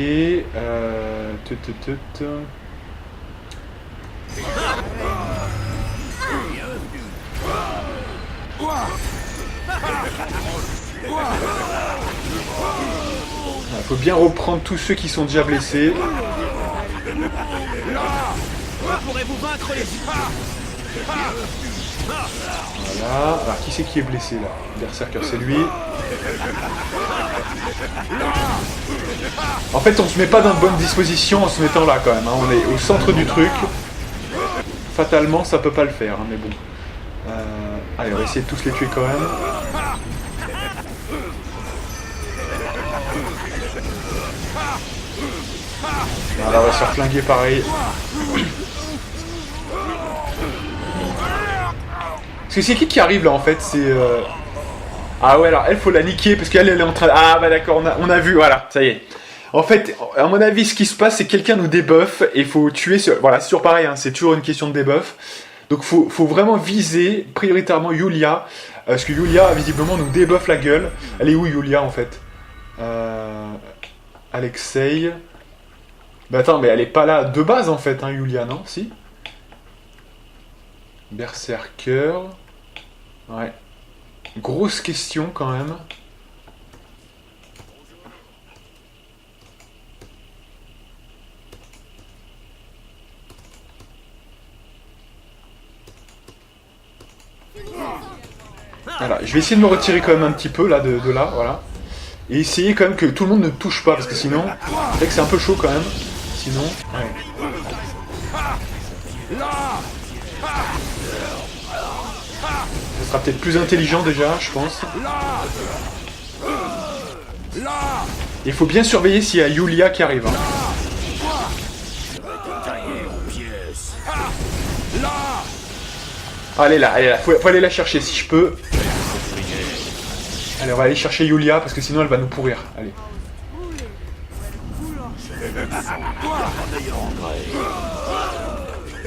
Il faut bien reprendre tous ceux qui sont déjà blessés. Voilà. Alors qui c'est qui est blessé là? Berserker, c'est lui. En fait, on se met pas dans de bonnes dispositions en se mettant là quand même, hein. On est au centre du truc. Fatalement, ça peut pas le faire, hein, mais bon. Allez, on va essayer de tous les tuer quand même. Voilà, on va se faire flinguer pareil. Parce que c'est qui arrive là en fait? C'est... Ah ouais, alors elle faut la niquer parce qu'elle est en train de... Ah bah d'accord, on a vu, voilà, ça y est. En fait, à mon avis, ce qui se passe, c'est que quelqu'un nous débuff et il faut tuer... Voilà, c'est toujours pareil, hein, c'est toujours une question de debuff. Donc faut vraiment viser prioritairement Yulia. Parce que Yulia, visiblement, nous débuffe la gueule. Elle est où Yulia en fait? Alexei... Bah attends, mais elle est pas là de base en fait, hein, Yulia, non? Si? Berserker... Ouais. Grosse question quand même. Voilà, je vais essayer de me retirer quand même un petit peu là de là, voilà. Et essayer quand même que tout le monde ne touche pas, parce que sinon, c'est vrai que c'est un peu chaud quand même. Sinon, ouais. Ça sera peut-être plus intelligent déjà, je pense. Il faut bien surveiller s'il y a Yulia qui arrive. Hein. Allez là, faut aller la chercher si je peux. Allez, on va aller chercher Yulia parce que sinon elle va nous pourrir. Allez.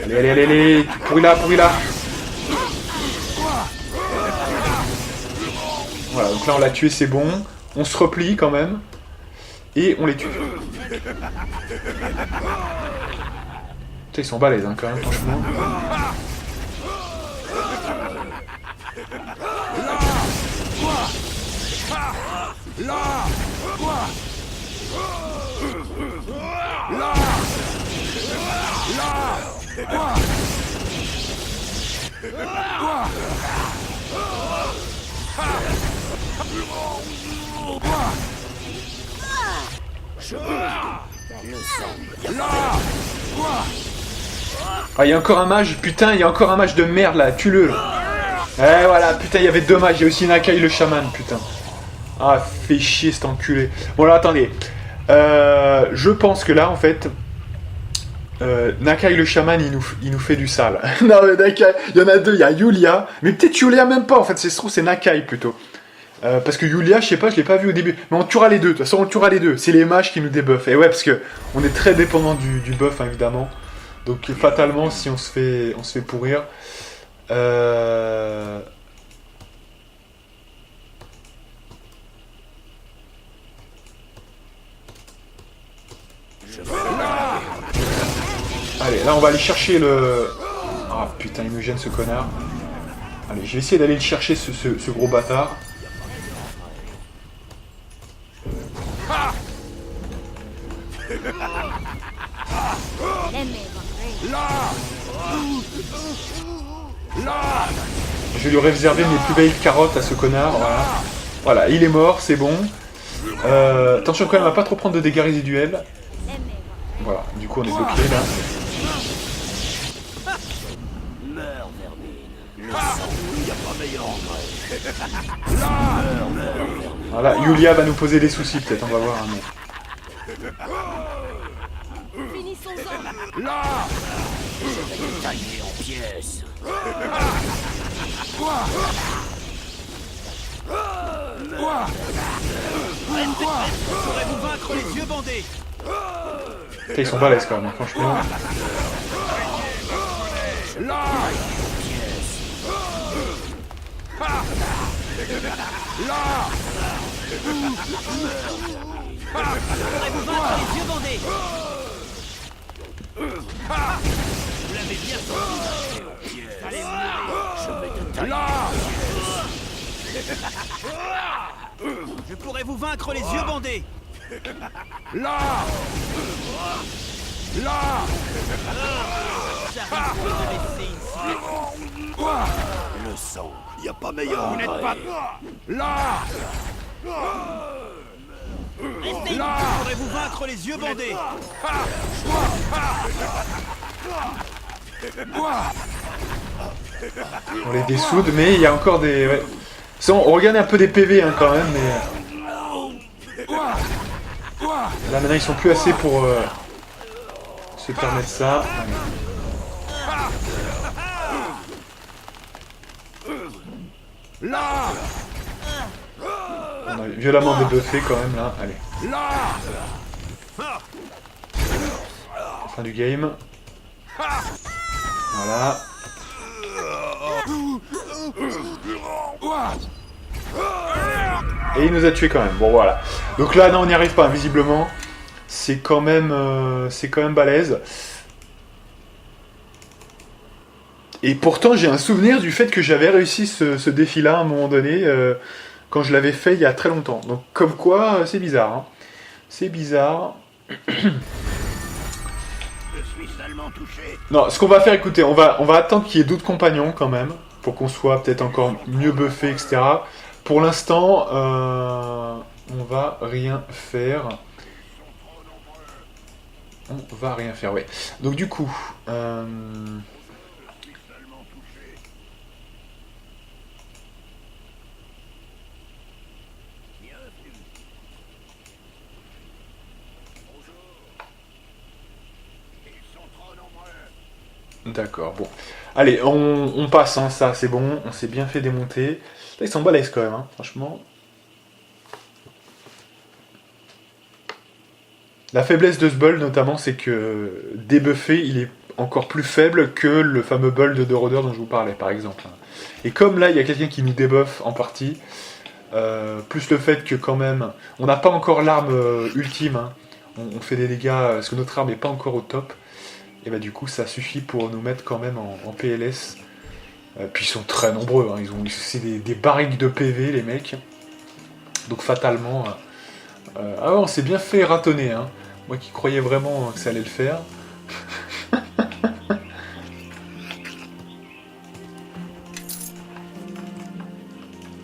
Allez, pourris-la. Voilà, donc là on l'a tué, c'est bon. On se replie quand même. Et on les tue. Putain, ils sont balèzes hein, quand même, franchement. Là. Quoi. Là. Là. Quoi. Quoi. Là. Quoi. Ah, il y a encore un mage, putain, il y a encore un mage de merde là, tue-le. Eh voilà, putain, il y avait 2 mages, il y a aussi Nakai le chaman, putain. Ah, fait chier cet enculé. Bon là, attendez. Je pense que là, en fait, Nakai le chaman, il nous fait du sale. Non mais Nakai, il y en a 2, il y a Yulia, mais peut-être Yulia même pas, en fait, c'est se trouve, c'est Nakai plutôt. Parce que Yulia, je sais pas, je l'ai pas vu au début. Mais on tuera les deux, de toute façon on tuera les deux. C'est les mages qui nous débuffent. Et ouais, parce que on est très dépendant du buff, hein, évidemment. Donc fatalement, si on se fait pourrir. Allez, là on va aller chercher le... Ah putain, il me gêne ce connard. Allez, je vais essayer d'aller le chercher, ce gros bâtard. Je vais lui réserver mes plus belles carottes à ce connard, voilà. Voilà, il est mort, c'est bon. Attention quand même à pas trop prendre de dégâts résiduels. Voilà, du coup on est bloqué là. Voilà, Yulia va nous poser des soucis peut-être, on va voir. Hein, mais... Là. Taillé en pièces. Quoi. Quoi. Je pourrais vous vaincre les yeux bandés. Putain, ils sont balèzes quand même, franchement. Là. Là. Je pourrais vous vaincre les yeux bandés. Vous l'avez bien senti. Allez mourir. Je vais te tailler. Là. Je pourrais vous vaincre les yeux bandés. Là. Là. J'arrive de laisser ici. Quoi. Le sang, y a pas meilleur. Vous n'êtes pas. Là. Restez. Je pourrais vous vaincre les yeux bandés. Quoi. On les dessoude, mais il y a encore des... Ouais. On regagne un peu des PV hein, quand même, mais... Quoi. Quoi. Là maintenant ils sont plus assez pour se permettre ça. Là. On a violemment débuffé quand même là. Allez, Là. fin du game. Voilà. Quoi. Et il nous a tué quand même. Bon voilà. Donc là non on n'y arrive pas visiblement. C'est quand même balèze. Et pourtant j'ai un souvenir du fait que j'avais réussi ce défi-là à un moment donné quand je l'avais fait il y a très longtemps. Donc comme quoi c'est bizarre. Hein. C'est bizarre. Je suis seulement touché. Non, ce qu'on va faire, écoutez, on va attendre qu'il y ait d'autres compagnons quand même, pour qu'on soit peut-être encore mieux buffé, etc. Pour l'instant, on va rien faire. On va rien faire, ouais. Donc du coup, d'accord, bon. Allez, on passe, hein, ça c'est bon, on s'est bien fait démonter. Là, ils sont balèzes quand même, hein, franchement. La faiblesse de ce build, notamment, c'est que débuffé, il est encore plus faible que le fameux build de Rôdeur dont je vous parlais, par exemple. Et comme là, il y a quelqu'un qui nous débuffe en partie, plus le fait que quand même, on n'a pas encore l'arme ultime, hein. On fait des dégâts, parce que notre arme n'est pas encore au top. Et bah du coup ça suffit pour nous mettre quand même en PLS. Puis ils sont très nombreux, hein. C'est des barriques de PV les mecs. Donc fatalement... ah ouais, on s'est bien fait ratonner, hein. Moi qui croyais vraiment que ça allait le faire.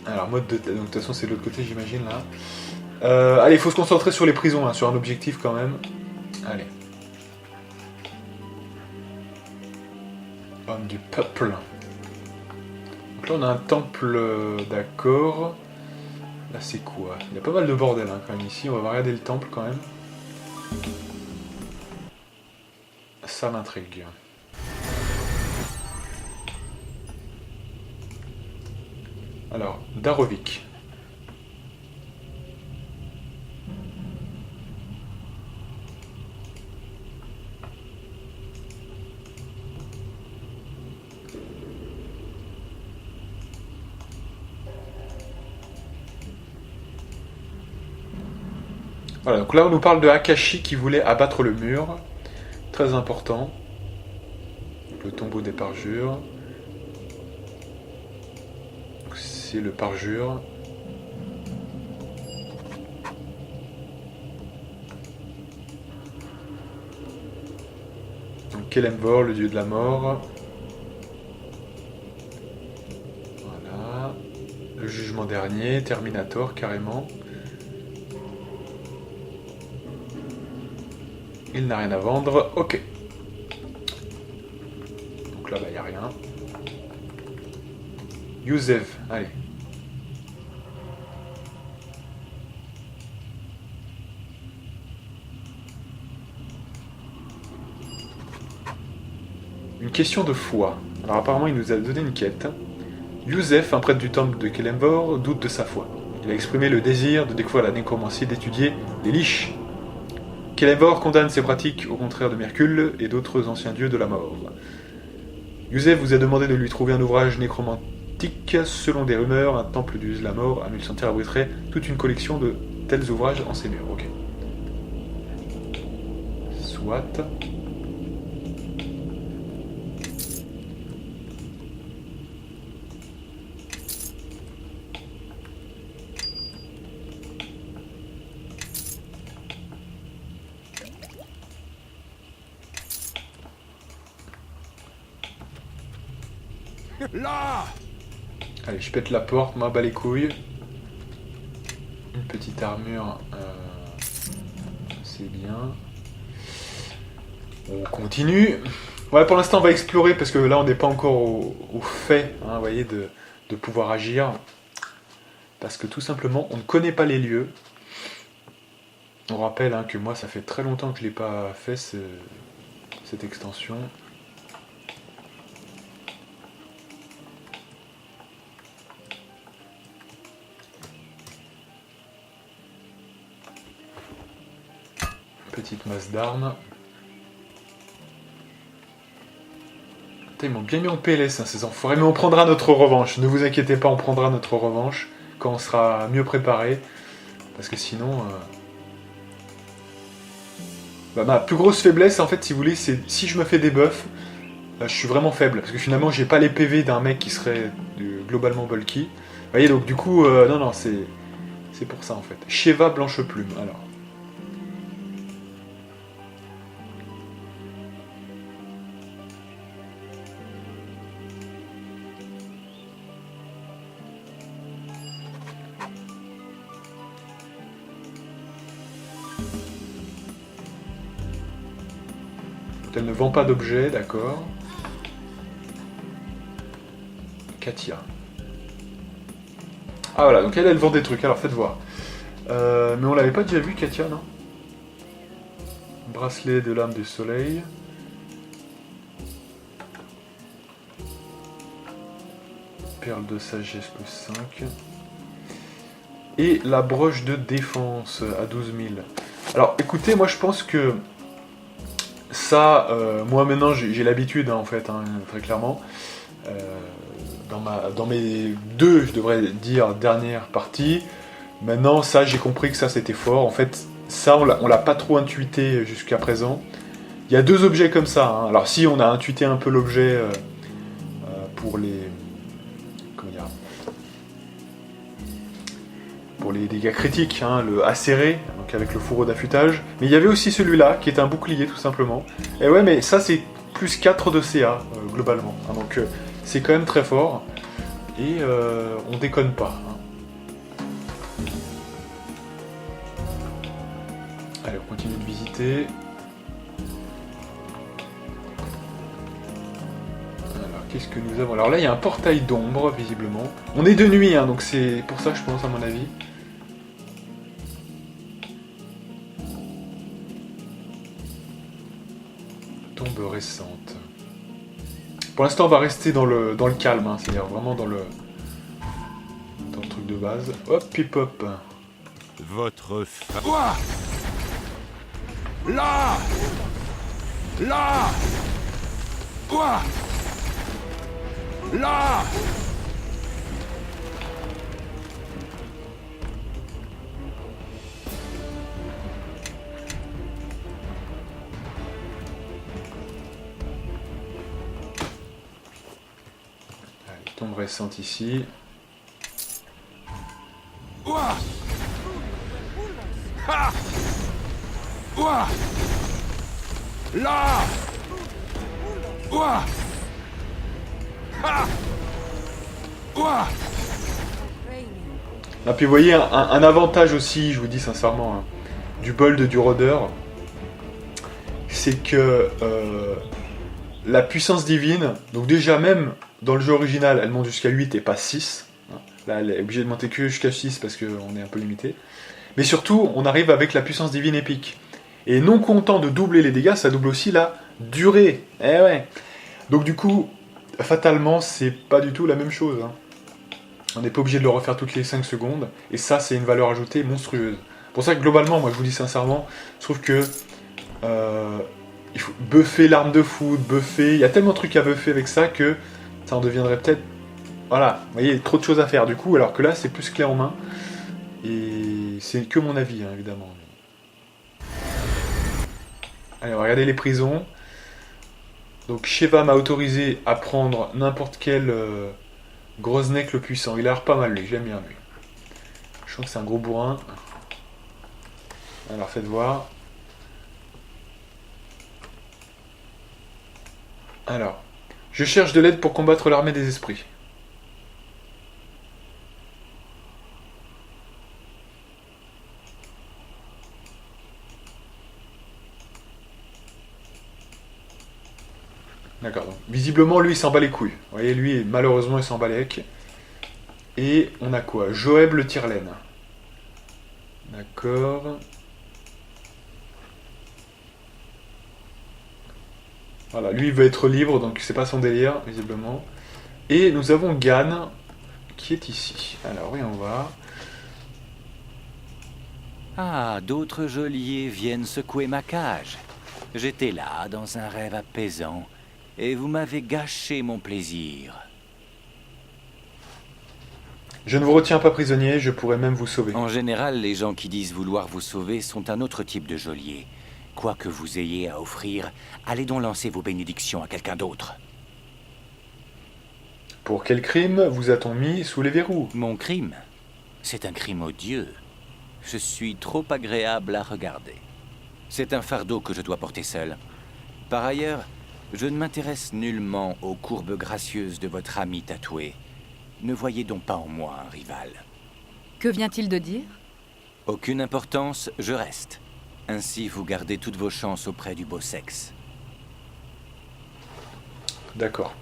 Alors mode de... Donc de toute façon c'est de l'autre côté j'imagine là. Allez, il faut se concentrer sur les prisons, hein, sur un objectif quand même. Allez. Homme du peuple. Donc là on a un temple, d'accord. Là c'est quoi? Il y a pas mal de bordel hein, quand même ici, on va regarder le temple quand même. Ça m'intrigue. Alors, Darovik. Voilà, donc là on nous parle de Akashi qui voulait abattre le mur. Très important. Le tombeau des parjures. C'est le parjure. Donc Kelemvor, le dieu de la mort. Voilà. Le jugement dernier, Terminator carrément. Il n'a rien à vendre, ok. Donc là, il n'y a rien. Youzev, allez. Une question de foi. Alors apparemment, il nous a donné une quête. Youzev, un prêtre du temple de Kelemvor, doute de sa foi. Il a exprimé le désir de découvrir la nécromancie et d'étudier les liches. Kelemvor condamne ces pratiques au contraire de Mercule et d'autres anciens dieux de la mort. Youzev vous a demandé de lui trouver un ouvrage nécromantique. Selon des rumeurs, un temple du dieu de la mort à Mulsantir abriterait toute une collection de tels ouvrages en ses murs. Ok. Soit. Là! Allez, je pète la porte, moi, bas les couilles. Une petite armure, c'est bien. On continue. Ouais, pour l'instant, on va explorer, parce que là, on n'est pas encore au fait, hein, vous voyez, de pouvoir agir. Parce que tout simplement, on ne connaît pas les lieux. On rappelle hein, que moi, ça fait très longtemps que je ne l'ai pas fait, cette extension. Petite masse d'armes. Putain, ils m'ont bien mis en PLS, hein, ces enfoirés, mais on prendra notre revanche. Ne vous inquiétez pas, on prendra notre revanche quand on sera mieux préparé. Parce que sinon... Bah, ma plus grosse faiblesse, en fait, si vous voulez, c'est si je me fais des buffs, je suis vraiment faible. Parce que finalement, j'ai pas les PV d'un mec qui serait globalement bulky. Vous voyez, donc du coup, non, c'est pour ça, en fait. Sheva Blanche Plume, alors. Elle ne vend pas d'objets, d'accord. Katia. Ah voilà, donc elle vend des trucs, alors faites voir. Mais on l'avait pas déjà vu, Katia, non? Bracelet de l'âme du soleil. Perle de sagesse plus 5. Et la broche de défense à 12 000. Alors écoutez, moi je pense que ça, moi maintenant j'ai l'habitude hein, en fait, hein, très clairement. Dans mes deux, je devrais dire, dernières parties, maintenant ça j'ai compris que ça c'était fort. En fait, ça on l'a pas trop intuité jusqu'à présent. Il y a deux objets comme ça. Hein. Alors si on a intuité un peu l'objet pour les... Comment dire ? pour les dégâts critiques, hein, le acéré, donc avec le fourreau d'affûtage. Mais il y avait aussi celui-là, qui est un bouclier tout simplement. Et ouais, mais ça c'est plus 4 de CA, globalement. Hein, donc c'est quand même très fort. Et on déconne pas. Hein. Allez, on continue de visiter. Qu'est-ce que nous avons? Alors là, il y a un portail d'ombre, visiblement. On est de nuit, hein, donc c'est pour ça, je pense, à mon avis. Tombe récente. Pour l'instant, on va rester dans le calme, hein, c'est-à-dire vraiment dans le truc de base. Hop, hip hop. Votre femme... Ouah. Là. Là. Ouah. Là. Allez, tombe récente ici. Ouah. Ha. Ouah. Là. Ouah. Ha. Ouah. Ah, puis vous voyez, un avantage aussi, je vous dis sincèrement, hein, du bold du rôdeur, c'est que la puissance divine, donc déjà même dans le jeu original, elle monte jusqu'à 8 et pas 6. Là, elle est obligée de monter que jusqu'à 6 parce qu'on est un peu limité. Mais surtout, on arrive avec la puissance divine épique. Et non content de doubler les dégâts, ça double aussi la durée. Eh ouais. Donc du coup, fatalement, c'est pas du tout la même chose. Hein. On n'est pas obligé de le refaire toutes les 5 secondes. Et ça, c'est une valeur ajoutée monstrueuse. Pour ça que globalement, moi je vous dis sincèrement, je trouve que il faut buffer l'arme de foot, buffer... Il y a tellement de trucs à buffer avec ça que ça en deviendrait peut-être... Voilà, vous voyez, trop de choses à faire du coup, alors que là, c'est plus clé en main. Et c'est que mon avis, hein, évidemment. Allez, on va regarder les prisons. Donc Sheva m'a autorisé à prendre n'importe quel Groznek le puissant. Il a l'air pas mal lui, j'aime bien lui. Je sens que c'est un gros bourrin. Alors faites voir. Alors, je cherche de l'aide pour combattre l'armée des esprits. D'accord, donc visiblement lui il s'en bat les couilles. Vous voyez, lui malheureusement il s'en bat les hecs. Et on a quoi? Joeb le tire-laine. D'accord. Voilà, lui il veut être libre, donc c'est pas son délire, visiblement. Et nous avons Gan, qui est ici. Alors oui, on va... Ah, d'autres geôliers viennent secouer ma cage. J'étais là, dans un rêve apaisant, et vous m'avez gâché mon plaisir. Je ne vous retiens pas prisonnier, je pourrais même vous sauver. En général, les gens qui disent vouloir vous sauver sont un autre type de geôlier. Quoi que vous ayez à offrir, allez donc lancer vos bénédictions à quelqu'un d'autre. Pour quel crime vous a-t-on mis sous les verrous? Mon crime, c'est un crime odieux. Je suis trop agréable à regarder. C'est un fardeau que je dois porter seul. Par ailleurs, je ne m'intéresse nullement aux courbes gracieuses de votre ami tatoué. Ne voyez donc pas en moi un rival. Que vient-il de dire? Aucune importance, je reste. Ainsi, vous gardez toutes vos chances auprès du beau sexe. D'accord.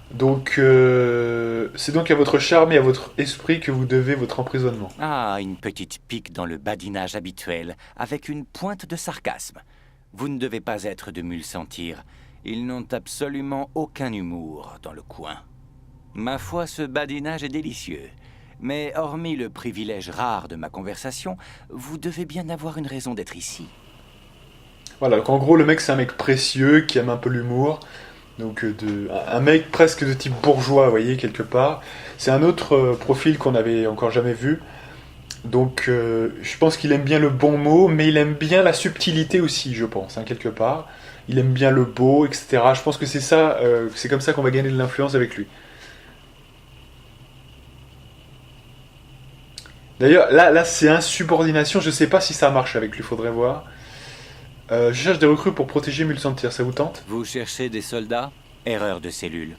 Donc, c'est donc à votre charme et à votre esprit que vous devez votre emprisonnement. Ah, une petite pique dans le badinage habituel, avec une pointe de sarcasme. Vous ne devez pas être de mule sentir. Ils n'ont absolument aucun humour dans le coin. Ma foi, ce badinage est délicieux. Mais hormis le privilège rare de ma conversation, vous devez bien avoir une raison d'être ici. Voilà, donc en gros, le mec, c'est un mec précieux, qui aime un peu l'humour. Donc, un mec presque de type bourgeois, vous voyez, quelque part. C'est un autre profil qu'on n'avait encore jamais vu. Donc, je pense qu'il aime bien le bon mot, mais il aime bien la subtilité aussi, je pense, hein, quelque part. Il aime bien le beau, etc. Je pense que c'est ça, c'est comme ça qu'on va gagner de l'influence avec lui. D'ailleurs, là c'est insubordination. Je sais pas si ça marche avec lui, faudrait voir. Je cherche des recrues pour protéger Mulsantir, ça vous tente? Vous cherchez des soldats? Erreur de cellule.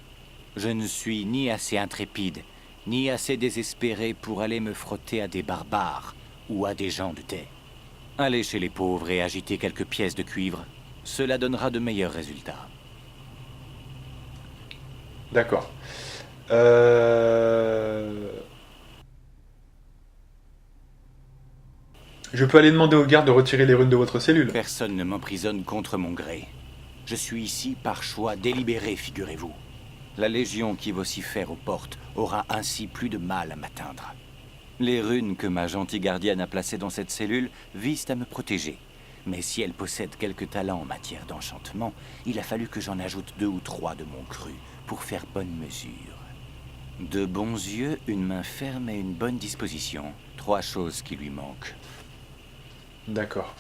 Je ne suis ni assez intrépide, ni assez désespéré pour aller me frotter à des barbares ou à des gens de thé. Allez chez les pauvres et agitez quelques pièces de cuivre. Cela donnera de meilleurs résultats. D'accord. Je peux aller demander aux gardes de retirer les runes de votre cellule. Personne ne m'emprisonne contre mon gré. Je suis ici par choix délibéré, figurez-vous. La Légion qui vocifère aux portes aura ainsi plus de mal à m'atteindre. Les runes que ma gentille gardienne a placées dans cette cellule visent à me protéger. Mais si elle possède quelques talents en matière d'enchantement, il a fallu que j'en ajoute 2 ou 3 de mon cru pour faire bonne mesure. De bons yeux, une main ferme et une bonne disposition. 3 choses qui lui manquent. D'accord.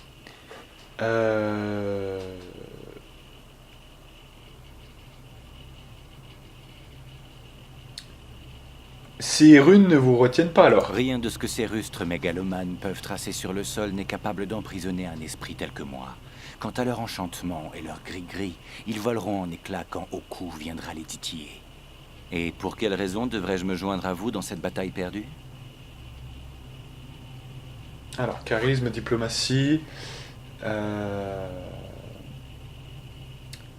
Ces runes ne vous retiennent pas alors? Rien de ce que ces rustres mégalomanes peuvent tracer sur le sol n'est capable d'emprisonner un esprit tel que moi. Quant à leur enchantement et leur gris-gris, ils voleront en éclats quand Oku viendra les titiller. Et pour quelle raison devrais-je me joindre à vous dans cette bataille perdue? Alors, charisme, diplomatie...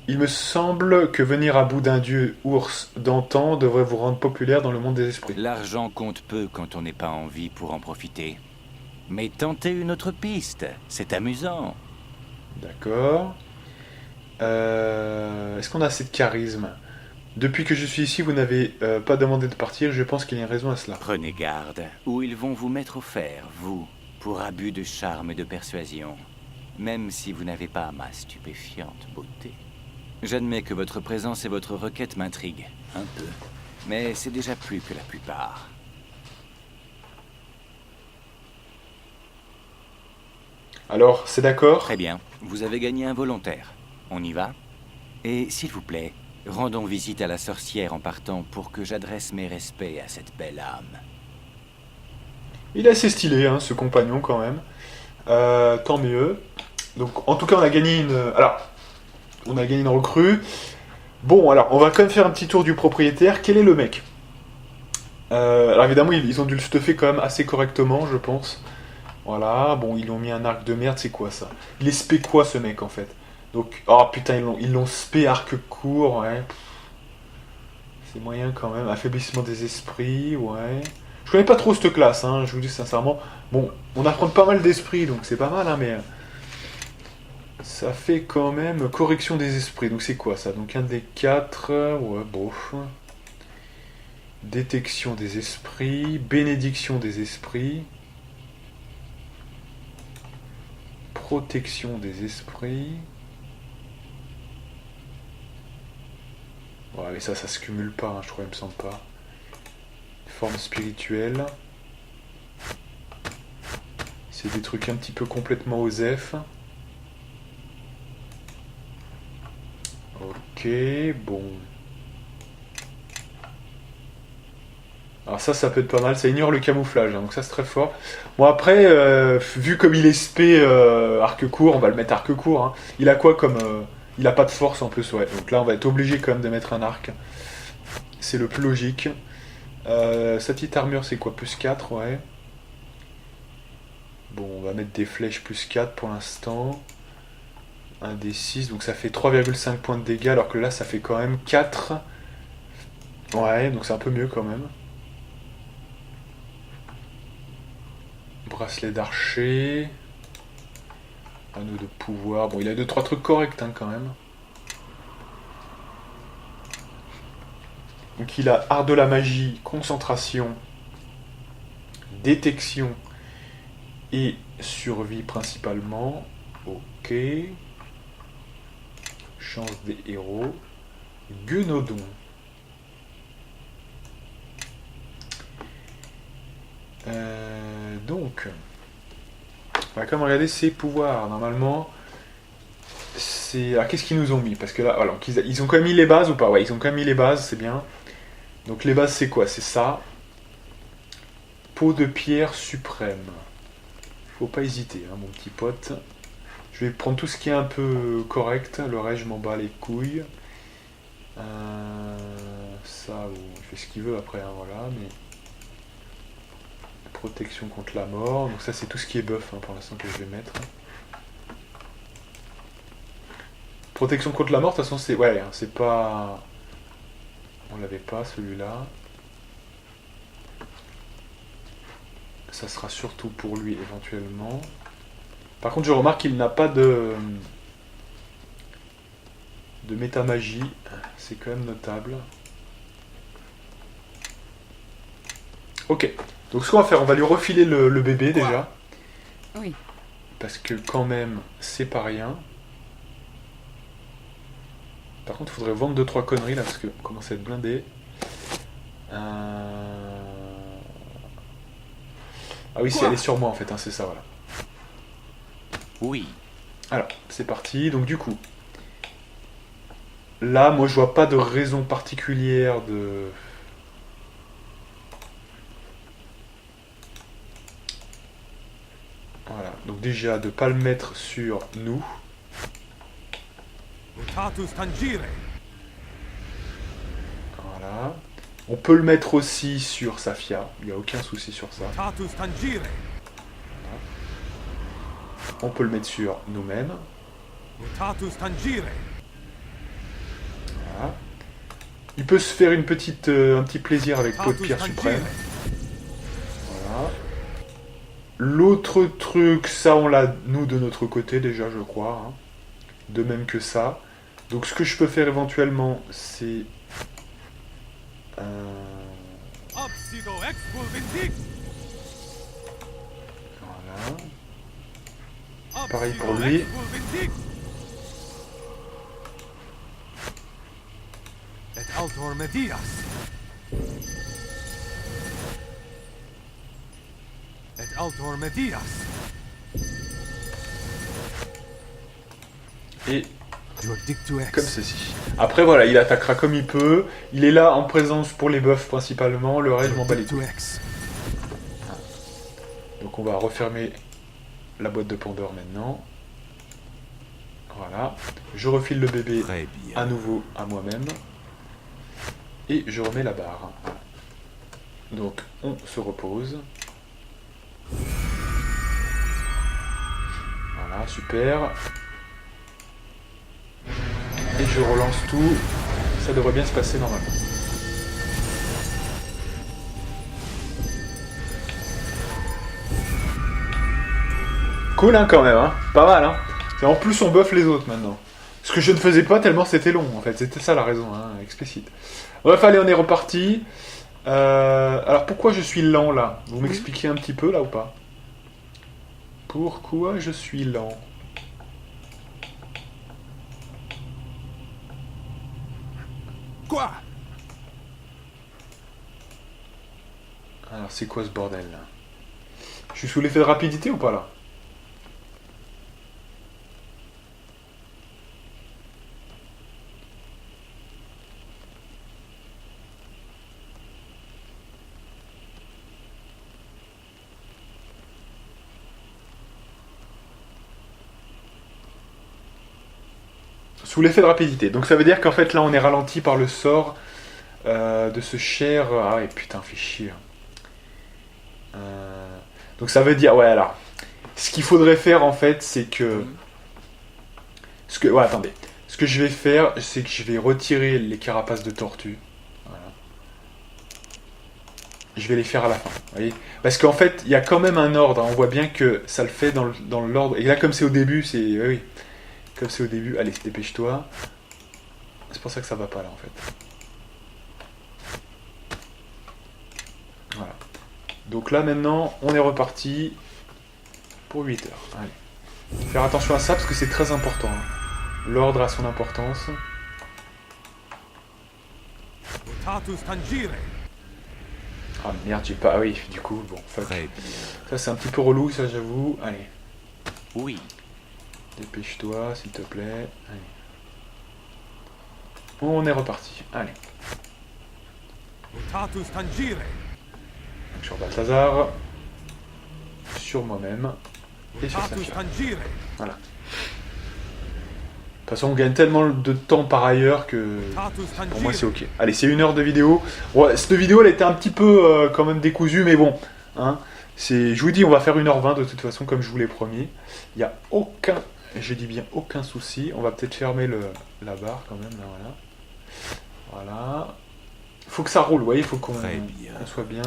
Il me semble que venir à bout d'un dieu ours d'antan devrait vous rendre populaire dans le monde des esprits. L'argent compte peu quand on n'est pas en vie pour en profiter. Mais tentez une autre piste, c'est amusant. D'accord. Est-ce qu'on a assez de charisme? Depuis que je suis ici, vous n'avez pas demandé de partir, je pense qu'il y a une raison à cela. Prenez garde, ou ils vont vous mettre au fer, vous, pour abus de charme et de persuasion. Même si vous n'avez pas ma stupéfiante beauté. J'admets que votre présence et votre requête m'intriguent, un peu. Mais c'est déjà plus que la plupart. Alors, c'est d'accord? Très bien, vous avez gagné un volontaire. On y va? Et s'il vous plaît, rendons visite à la sorcière en partant pour que j'adresse mes respects à cette belle âme. Il est assez stylé, hein, ce compagnon, quand même. Tant mieux. Donc, en tout cas, on a gagné une... Alors, on a gagné une recrue. Bon, alors, on va quand même faire un petit tour du propriétaire. Quel est le mec? Alors, évidemment, ils ont dû le stuffer quand même assez correctement, je pense. Voilà, bon, ils lui ont mis un arc de merde, c'est quoi, ça? Il est spé quoi, ce mec, en fait? Donc, oh, putain, ils l'ont spé arc court, ouais. C'est moyen, quand même. Affaiblissement des esprits, ouais. Je connais pas trop cette classe, hein, je vous dis sincèrement. Bon, on apprend pas mal d'esprits, donc c'est pas mal, hein, mais... Ça fait quand même correction des esprits. Donc c'est quoi ça? Donc un des 4. Ouais, bof. Détection des esprits. Bénédiction des esprits. Protection des esprits. Ouais, mais ça se cumule pas, hein, je crois, il me semble pas. Forme spirituelle. C'est des trucs un petit peu complètement OSEF. Ok, bon. Alors ça peut être pas mal, ça ignore le camouflage, hein, donc ça c'est très fort. Bon après, vu comme il est spé arc court, on va le mettre arc court. Hein. Il a quoi comme... il a pas de force en plus, ouais. Donc là on va être obligé quand même de mettre un arc. C'est le plus logique. Sa petite armure c'est quoi? Plus 4, ouais. Bon, on va mettre des flèches plus 4 pour l'instant. Un des 6, donc ça fait 3,5 points de dégâts, alors que là ça fait quand même 4. Ouais, donc c'est un peu mieux quand même. Bracelet d'archer. Anneau de pouvoir. Bon, il a 2-3 trucs corrects hein, quand même. Donc il a art de la magie, concentration, détection et survie principalement. Ok. Chance des héros. Guenodon. Donc, on va quand même regarder ses pouvoirs. Normalement, c'est... Alors, qu'est-ce qu'ils nous ont mis? Parce que là, voilà, ils ont quand même mis les bases ou pas? Ouais, ils ont quand même mis les bases, c'est bien. Donc, les bases, c'est quoi? C'est ça. peau de pierre suprême. Faut pas hésiter, hein, mon petit pote. Je vais prendre tout ce qui est un peu correct. Le reste, je m'en bats les couilles. Ça, il fait ce qu'il veut après, hein, voilà. Mais protection contre la mort. Donc ça, c'est tout ce qui est buff, hein, pour l'instant, que je vais mettre. Protection contre la mort, de toute façon, c'est... Ouais, hein, c'est pas... On l'avait pas, celui-là. Ça sera surtout pour lui, éventuellement. Par contre, je remarque qu'il n'a pas de méta-magie. C'est quand même notable. Ok. Donc ce qu'on va faire, on va lui refiler le bébé, déjà. Oui. Parce que quand même, c'est pas rien. Par contre, il faudrait vendre 2-3 conneries là, parce que on commence à être blindé. Ah oui, elle est sur moi en fait, hein, c'est ça, voilà. Oui. Alors, c'est parti. Donc du coup, là, moi, je vois pas de raison particulière de... Voilà. Donc déjà, de pas le mettre sur nous. Voilà. On peut le mettre aussi sur Safia, il n'y a aucun souci sur ça. Voilà. On peut le mettre sur nous-mêmes. Voilà. Il peut se faire un petit plaisir avec peau de pierre suprême. Voilà. L'autre truc, ça on l'a nous de notre côté déjà, je crois. Hein. De même que ça. Donc ce que je peux faire éventuellement, c'est... Voilà. Pareil pour lui. Et comme ceci. Après voilà, il attaquera comme il peut. Il est là en présence pour les buffs principalement. Le reste, je m'en bats les couilles. Donc on va refermer la boîte de Pandore maintenant. Voilà. Je refile le bébé à nouveau à moi-même. Et je remets la barre. Donc on se repose. Voilà, super. Et je relance tout. Ça devrait bien se passer normalement. Cool hein, quand même, hein. Pas mal hein. Et en plus on buff les autres maintenant. Ce que je ne faisais pas tellement c'était long en fait. C'était ça la raison, hein, explicite. Bref, allez, on est reparti. Alors pourquoi je suis lent là? Vous m'expliquez un petit peu là ou pas? Pourquoi je suis lent? Quoi? Alors c'est quoi ce bordel là? Je suis sous l'effet de rapidité ou pas là? Sous l'effet de rapidité. Donc ça veut dire qu'en fait là on est ralenti par le sort de ce cher... Ah ouais putain, fait chier. Donc ça veut dire... Ouais alors. Ce qu'il faudrait faire en fait c'est que... Ouais attendez. Ce que je vais faire c'est que je vais retirer les carapaces de tortue. Voilà. Je vais les faire à la fin. Vous voyez, parce qu'en fait il y a quand même un ordre. Hein. On voit bien que ça le fait dans l'ordre. Et là comme c'est au début c'est... Oui. Comme c'est au début, allez, dépêche-toi. C'est pour ça que ça va pas là en fait. Voilà. Donc là maintenant, on est reparti pour 8 heures. Allez. Faire attention à ça parce que c'est très important. Hein. L'ordre a son importance. Ah merde, j'ai pas... Ah oui, du coup, bon, fuck. Ça c'est un petit peu relou, ça j'avoue. Allez. Oui. Dépêche-toi, s'il te plaît. Allez. On est reparti. Allez. sur Balthazar, sur moi-même et sur Mutatus Sacha. tangere. Voilà. De toute façon, on gagne tellement de temps par ailleurs que Mutatus pour moi c'est tangere. ok. Allez, c'est 1 heure de vidéo. Ouais, cette vidéo elle était un petit peu quand même décousue, mais bon. Hein, je vous dis, on va faire 1h20 de toute façon, comme je vous l'ai promis. Il n'y a aucun, je dis bien aucun souci. On va peut-être fermer la barre quand même, là, voilà. Voilà. Faut que ça roule, vous voyez, il faut qu'on Très bien. soit bien.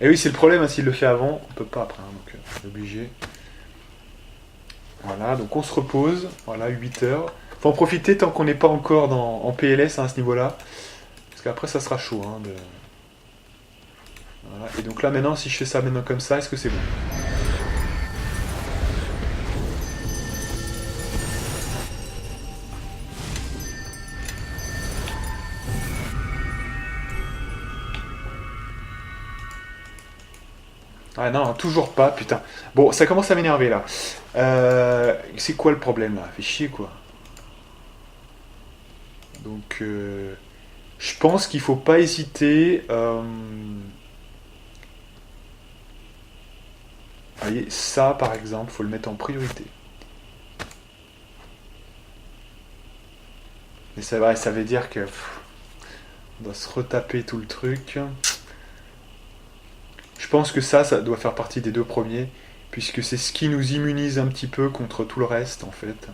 Et oui, c'est le problème, hein, s'il le fait avant, on peut pas après, hein, donc on est obligé. Voilà, donc on se repose, voilà, 8 heures. Faut en profiter tant qu'on n'est pas encore en PLS, hein, à ce niveau-là. Parce qu'après, ça sera chaud, hein, Voilà. Et donc là, maintenant, si je fais ça maintenant comme ça, est-ce que c'est bon? Ah non, toujours pas, putain. Bon, ça commence à m'énerver là. C'est quoi le problème là? Fait chier quoi. Donc, je pense qu'il faut pas hésiter. Vous voyez, ça par exemple, faut le mettre en priorité. Mais c'est vrai, ça veut dire que on doit se retaper tout le truc. Je pense que ça doit faire partie des 2 premiers, puisque c'est ce qui nous immunise un petit peu contre tout le reste, en fait.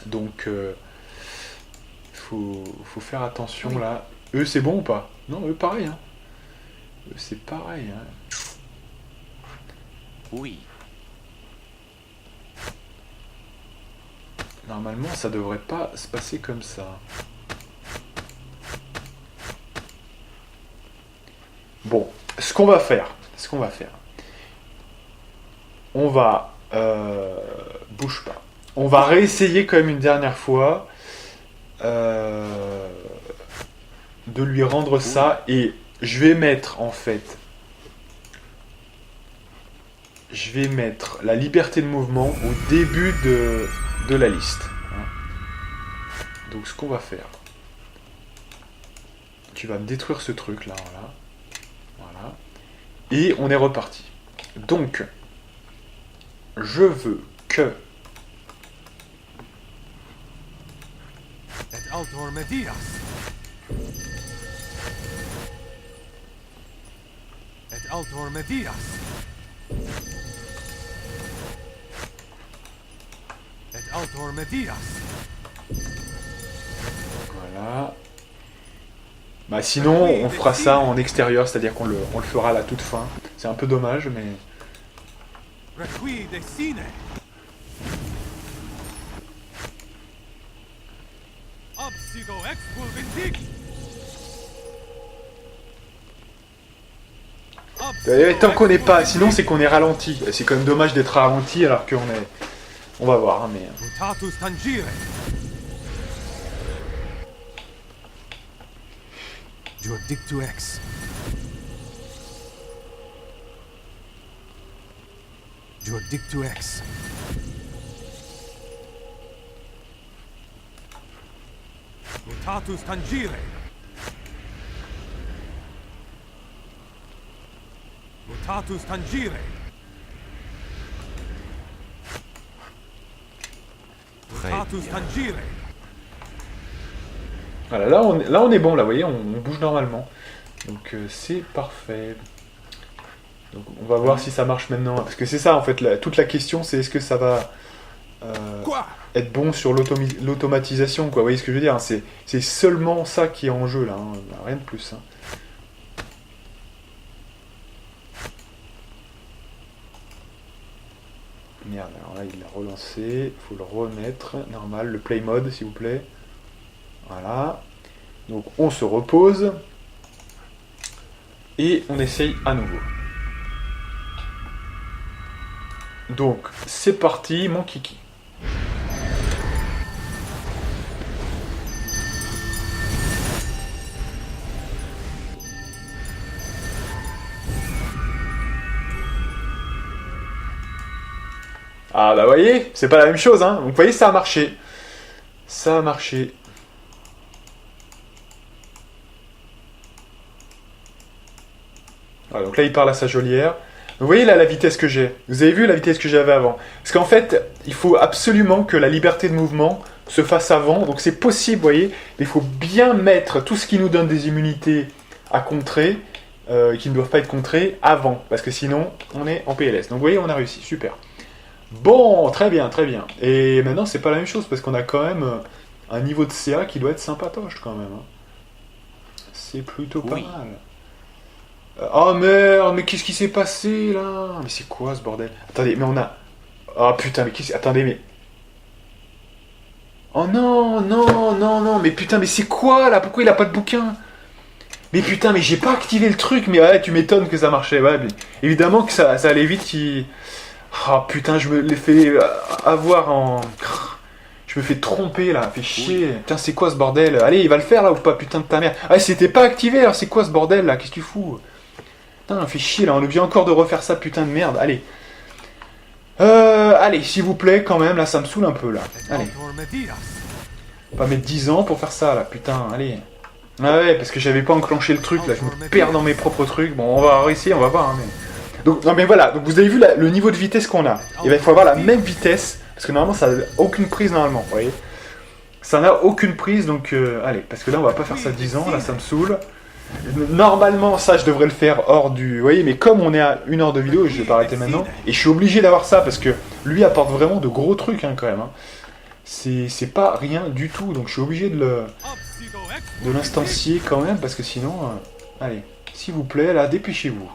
Donc, faut faire attention, là. Eux, c'est bon ou pas? Non, eux, pareil, hein. Eux, c'est pareil, hein. Oui. Normalement, ça devrait pas se passer comme ça. Bon, ce qu'on va faire, on va, bouge pas, on va réessayer quand même une dernière fois de lui rendre ça, et je vais mettre en fait, la liberté de mouvement au début de la liste. Hein. Donc ce qu'on va faire, tu vas me détruire ce truc là, voilà. Voilà. Et on est reparti. Donc, je veux que... Et autor medias. Et autor medias. Et autor medias. Voilà. Bah sinon, on fera ça en extérieur, c'est-à-dire qu'on le fera à la toute fin. C'est un peu dommage, mais... Requie decine. Obsigo ex vulvendic. Tant qu'on n'est pas... Sinon, c'est qu'on est ralenti. C'est quand même dommage d'être ralenti alors qu'on est... On va voir, hein, mais... Mutatus tangere. Juridictu ex. Juridictu ex. Mutatus tangere. Mutatus tangere. Mutatus tangere. Voilà, là on est bon, là, vous voyez, on bouge normalement. Donc c'est parfait. Donc on va voir si ça marche maintenant. Parce que c'est ça, en fait, toute la question, c'est est-ce que ça va Quoi? être bon sur l'automatisation, quoi. Vous voyez ce que je veux dire, hein, c'est seulement ça qui est en jeu, là, hein, rien de plus. Hein. Merde, alors là, il l'a relancé. Il faut le remettre. Normal, le play mode, s'il vous plaît. Voilà. Donc, on se repose. Et on essaye à nouveau. Donc, c'est parti, mon kiki. Ah bah voyez, c'est pas la même chose, hein. Donc vous voyez, ça a marché. Ça a marché. Voilà, donc là, il parle à sa geôlière. Vous voyez là la vitesse que j'ai. Vous avez vu la vitesse que j'avais avant. Parce qu'en fait, il faut absolument que la liberté de mouvement se fasse avant. Donc c'est possible, vous voyez. Mais il faut bien mettre tout ce qui nous donne des immunités à contrer, qui ne doivent pas être contrées, avant. Parce que sinon, on est en PLS. Donc vous voyez, on a réussi. Super. Bon, très bien, très bien. Et maintenant, c'est pas la même chose. Parce qu'on a quand même un niveau de CA qui doit être sympatoche quand même. Hein. C'est plutôt pas mal. Oh merde, mais qu'est-ce qui s'est passé là? Mais c'est quoi ce bordel? Attendez, mais on a... Oh putain, mais qu'est-ce... Attendez, mais... Oh non, non, non, non, mais putain, mais c'est quoi là? Pourquoi il a pas de bouquin? Mais putain, mais j'ai pas activé le truc, mais ouais, tu m'étonnes que ça marchait. Ouais, mais évidemment que ça allait vite qui... Oh putain, je me l'ai fait avoir en... Je me fais tromper là, fait chier. Putain, c'est quoi ce bordel? Allez, il va le faire là ou pas, putain de ta mère? Ah, c'était pas activé, alors c'est quoi ce bordel là? Qu'est-ce que tu fous? Putain, fait chier là, on est obligé encore de refaire ça, putain de merde. Allez. Allez, s'il vous plaît, quand même, là, ça me saoule un peu là. Allez. Pas mettre 10 ans pour faire ça là, putain, allez. Ah ouais, parce que j'avais pas enclenché le truc là, je me perds dans mes propres trucs. Bon, on va réussir, on va voir. Hein, mais... Donc, non mais voilà, donc vous avez vu le niveau de vitesse qu'on a. Et ben, il faut avoir la même vitesse, parce que normalement ça n'a aucune prise normalement, vous voyez. Ça n'a aucune prise, donc allez, parce que là on va pas faire ça 10 ans, là ça me saoule. Normalement, ça, je devrais le faire hors du... Vous voyez, mais comme on est à 1 heure de vidéo, je vais pas arrêter maintenant. Et je suis obligé d'avoir ça, parce que lui apporte vraiment de gros trucs, hein, quand même. Hein. C'est pas rien du tout, donc je suis obligé de l'instancier quand même, parce que sinon... allez, s'il vous plaît, là, dépêchez-vous.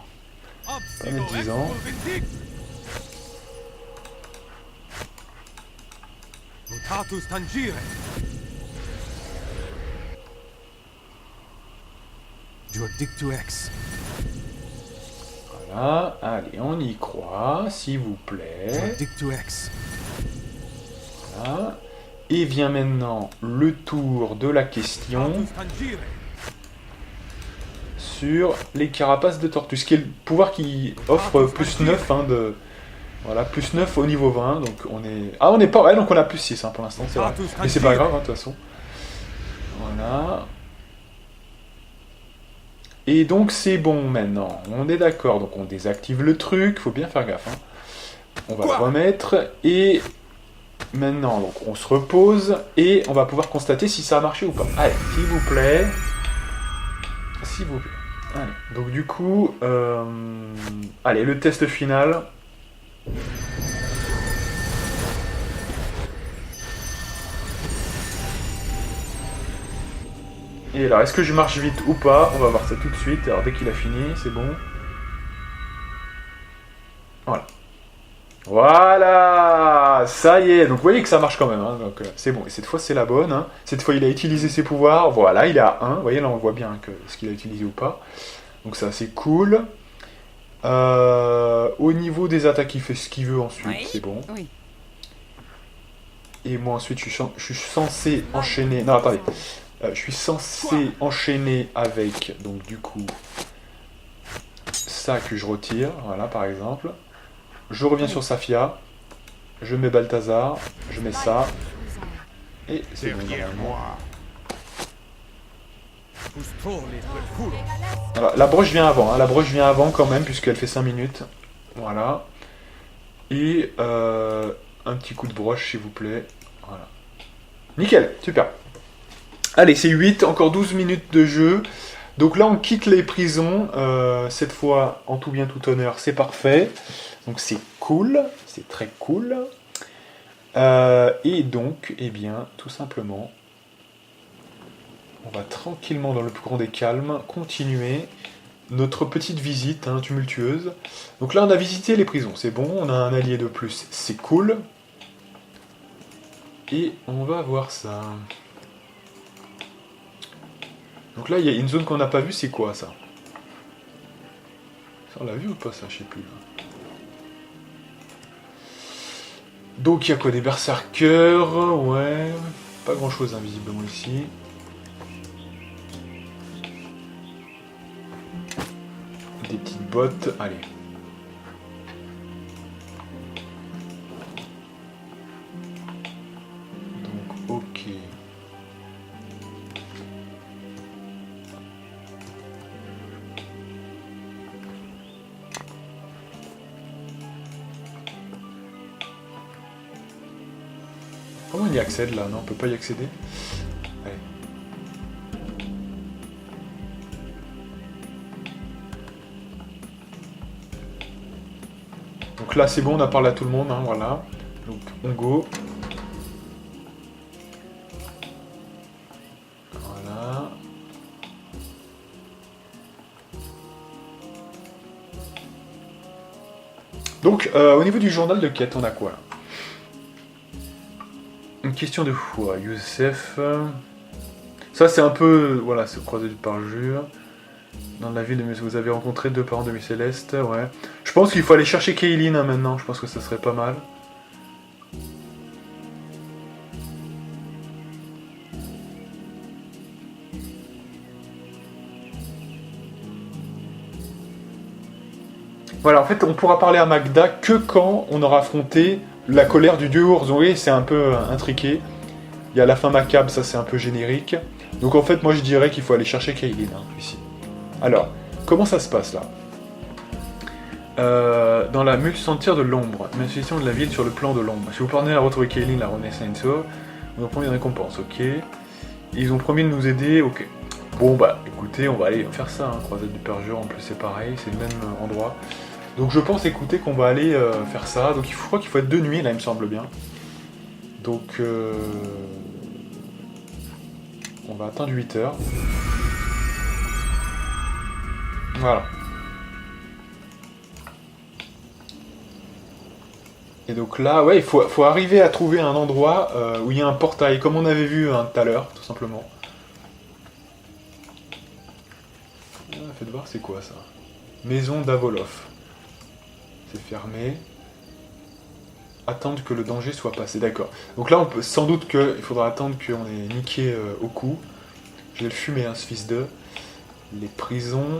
Pas mettre 10 ans. Mutatus tangere. Voilà, allez, on y croit, s'il vous plaît. Voilà. Et vient maintenant le tour de la question sur les carapaces de tortue. Ce qui est le pouvoir qui offre plus 9 hein, de... Voilà, plus 9 au niveau 20, donc on est... Ah, on est pas... Ouais, donc on a plus 6 hein, pour l'instant, c'est vrai. Mais c'est pas grave, hein, de toute façon. Voilà. Et donc c'est bon maintenant, on est d'accord, donc on désactive le truc, faut bien faire gaffe. Hein. On va le remettre, et maintenant donc on se repose, et on va pouvoir constater si ça a marché ou pas. Allez, s'il vous plaît. S'il vous plaît. Allez, donc du coup, allez, le test final. Et alors, est-ce que je marche vite ou pas? On va voir ça tout de suite. Alors, dès qu'il a fini, c'est bon. Voilà. Voilà! Ça y est! Donc, vous voyez que ça marche quand même. Hein. Donc, c'est bon. Et cette fois, c'est la bonne. Hein. Cette fois, il a utilisé ses pouvoirs. Voilà, il est à 1. Vous voyez, là, on voit bien que ce qu'il a utilisé ou pas. Donc, ça, c'est cool. Au niveau des attaques, il fait ce qu'il veut ensuite. Oui. C'est bon. Oui. Et moi, ensuite, je suis censé enchaîner... Non, attendez. Je suis censé enchaîner avec, donc du coup, ça que je retire, voilà par exemple. Je reviens sur Safia, je mets Balthazar, je mets ça, et c'est bon normalement. Alors, la broche vient avant, hein, la broche vient avant quand même, puisqu'elle fait 5 minutes. Voilà. Et un petit coup de broche s'il vous plaît. Voilà. Nickel, super. Allez, c'est 8, encore 12 minutes de jeu. Donc là, on quitte les prisons. Cette fois, en tout bien, tout honneur, c'est parfait. Donc c'est cool, c'est très cool. Et donc, eh bien, tout simplement, on va tranquillement, dans le plus grand des calmes, continuer notre petite visite hein, tumultueuse. Donc là, on a visité les prisons, c'est bon. On a un allié de plus, c'est cool. Et on va voir ça. Donc là, il y a une zone qu'on n'a pas vue, c'est quoi ça? On l'a vu ou pas ça? Je sais plus. Donc il y a quoi? Des berserkers, ouais. Pas grand chose invisiblement ici. Des petites bottes, allez. Donc ok. on y accède là? Non, on peut pas y accéder. Allez. Donc là c'est bon, on a parlé à tout le monde, hein, voilà. Donc on go. Voilà. Donc au niveau du journal de quête, on a quoi là? Une question de foi, Youssef. Ça c'est un peu, voilà, c'est croisé du parjure. Dans la ville de vous avez rencontré 2 parents de Nuit Céleste, ouais. Je pense qu'il faut aller chercher Kaylin hein, maintenant, je pense que ça serait pas mal. Voilà, en fait, on pourra parler à Magda que quand on aura affronté la colère du dieu ours. Vous voyez, c'est un peu intriqué. Il y a la fin macabre, ça c'est un peu générique. Donc en fait, moi je dirais qu'il faut aller chercher Kaylin, hein, ici. Alors, comment ça se passe là? Dans la multicentre de l'ombre, une association de la ville sur le plan de l'ombre. Si vous parvenez à retrouver Kaylin, la Renaissance, vous en promis une récompense, ok. Ils ont promis de nous aider, ok. Bon bah, écoutez, on va aller faire ça, hein, croisade du perjure, en plus c'est pareil, c'est le même endroit. Donc je pense, écoutez, qu'on va aller faire ça. Donc je crois qu'il faut être de nuit, là, il me semble bien. Donc, on va atteindre 8 heures. Voilà. Et donc là, ouais, il faut arriver à trouver un endroit où il y a un portail, comme on avait vu tout à l'heure, tout simplement. Ah, faites voir, c'est quoi ça? Maison d'Avolov. C'est fermé. Attendre que le danger soit passé, d'accord. Donc là, on peut sans doute il faudra attendre qu'on ait niqué au cou. Je vais le fumer, hein, ce fils de... Les prisons...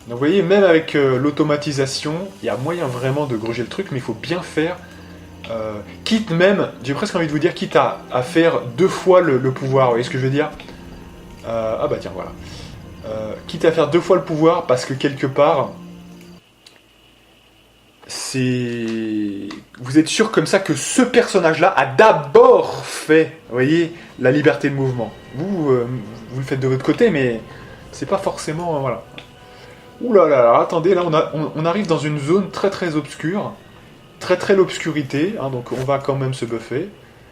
Donc vous voyez, même avec l'automatisation, il y a moyen vraiment de gruger le truc, mais il faut bien faire. Quitte même, j'ai presque envie de vous dire, quitte à faire 2 fois le pouvoir, vous voyez ce que je veux dire? Ah bah tiens, voilà. Quitte à faire 2 fois le pouvoir, parce que quelque part, c'est... Vous êtes sûr comme ça que ce personnage-là a d'abord fait, vous voyez, la liberté de mouvement. Vous le faites de votre côté, mais c'est pas forcément... voilà. Ouh là là, là, attendez, là on arrive dans une zone très très obscure, très l'obscurité, hein, donc on va quand même se buffer.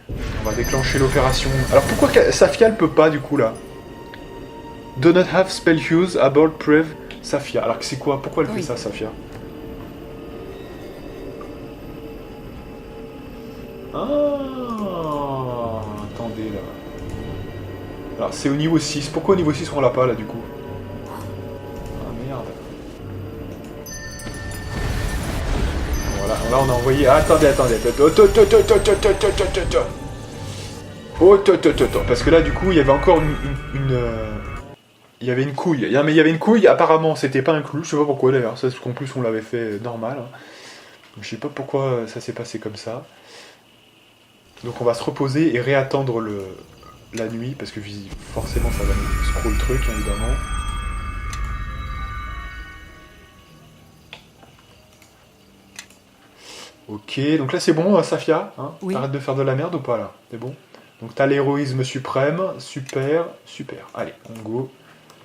On va déclencher l'opération. Alors pourquoi Safia ne peut pas du coup là? Do not have spell use, abort, prev, Safia. Alors c'est quoi? Pourquoi elle fait ça, Safia? Ah, attendez là. Alors c'est au niveau 6. Pourquoi au niveau 6 on l'a pas là du coup? Voilà, là on a envoyé... Ah, attendez. Parce que là du coup il y avait encore il y avait une couille. Mais il y avait une couille, apparemment c'était pas inclus, je sais pas pourquoi d'ailleurs, parce qu'en plus on l'avait fait normal. Hein. Donc, je sais pas pourquoi ça s'est passé comme ça. Donc on va se reposer et réattendre la nuit, parce que forcément ça va nous scroll le truc évidemment. Ok, donc là c'est bon, Safia, hein, oui. T'arrêtes de faire de la merde ou pas là? C'est bon? Donc t'as l'héroïsme suprême, super. Allez, on go.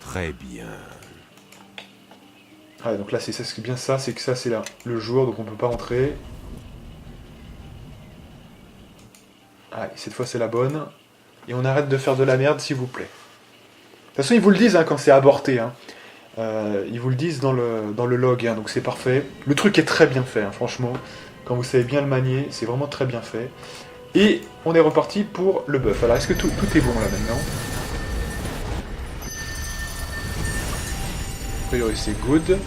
Très bien. Ah, donc là c'est bien ça, c'est que ça c'est là le jour, donc on peut pas entrer. Allez, cette fois c'est la bonne. Et on arrête de faire de la merde s'il vous plaît. De toute façon ils vous le disent hein, quand c'est aborté. Hein. Ils vous le disent dans le log, hein, donc c'est parfait. Le truc est très bien fait, hein, franchement. Quand vous savez bien le manier, c'est vraiment très bien fait. Et on est reparti pour le buff. Alors est-ce que tout est bon là maintenant? A priori c'est good. Ouais.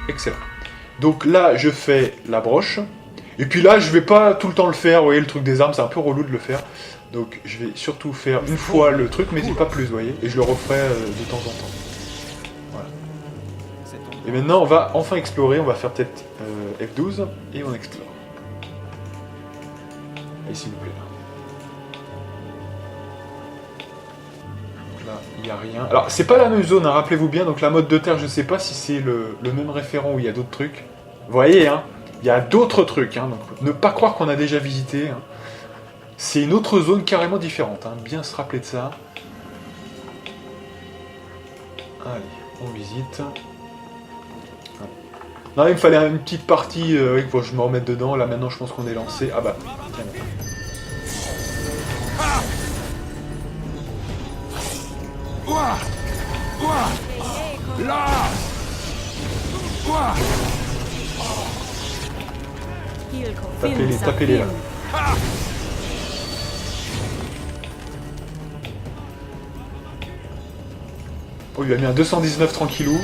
Excellent. Donc là je fais la broche. Et puis là je vais pas tout le temps le faire. Vous voyez le truc des armes c'est un peu relou de le faire. Donc je vais surtout faire une fois le truc mais pas plus vous voyez. Et je le referai de temps en temps. Voilà. Et maintenant on va enfin explorer. On va faire peut-être F12 et on explore. Allez s'il vous plaît. là, il n'y a rien. Alors, c'est pas la même zone, hein, rappelez-vous bien. Donc, la mode de terre, je sais pas si c'est le même référent où il y a d'autres trucs. Vous voyez, hein, il y a d'autres trucs. Hein, donc, ne pas croire qu'on a déjà visité. Hein. C'est une autre zone carrément différente. Hein, bien se rappeler de ça. Allez, on visite. Non, il me fallait une petite partie oui, pour que je me remette dedans. Là, maintenant, je pense qu'on est lancé. Ah bah, tiens. Là. Tapez-les là. Oh, il a mis un 219 tranquillou.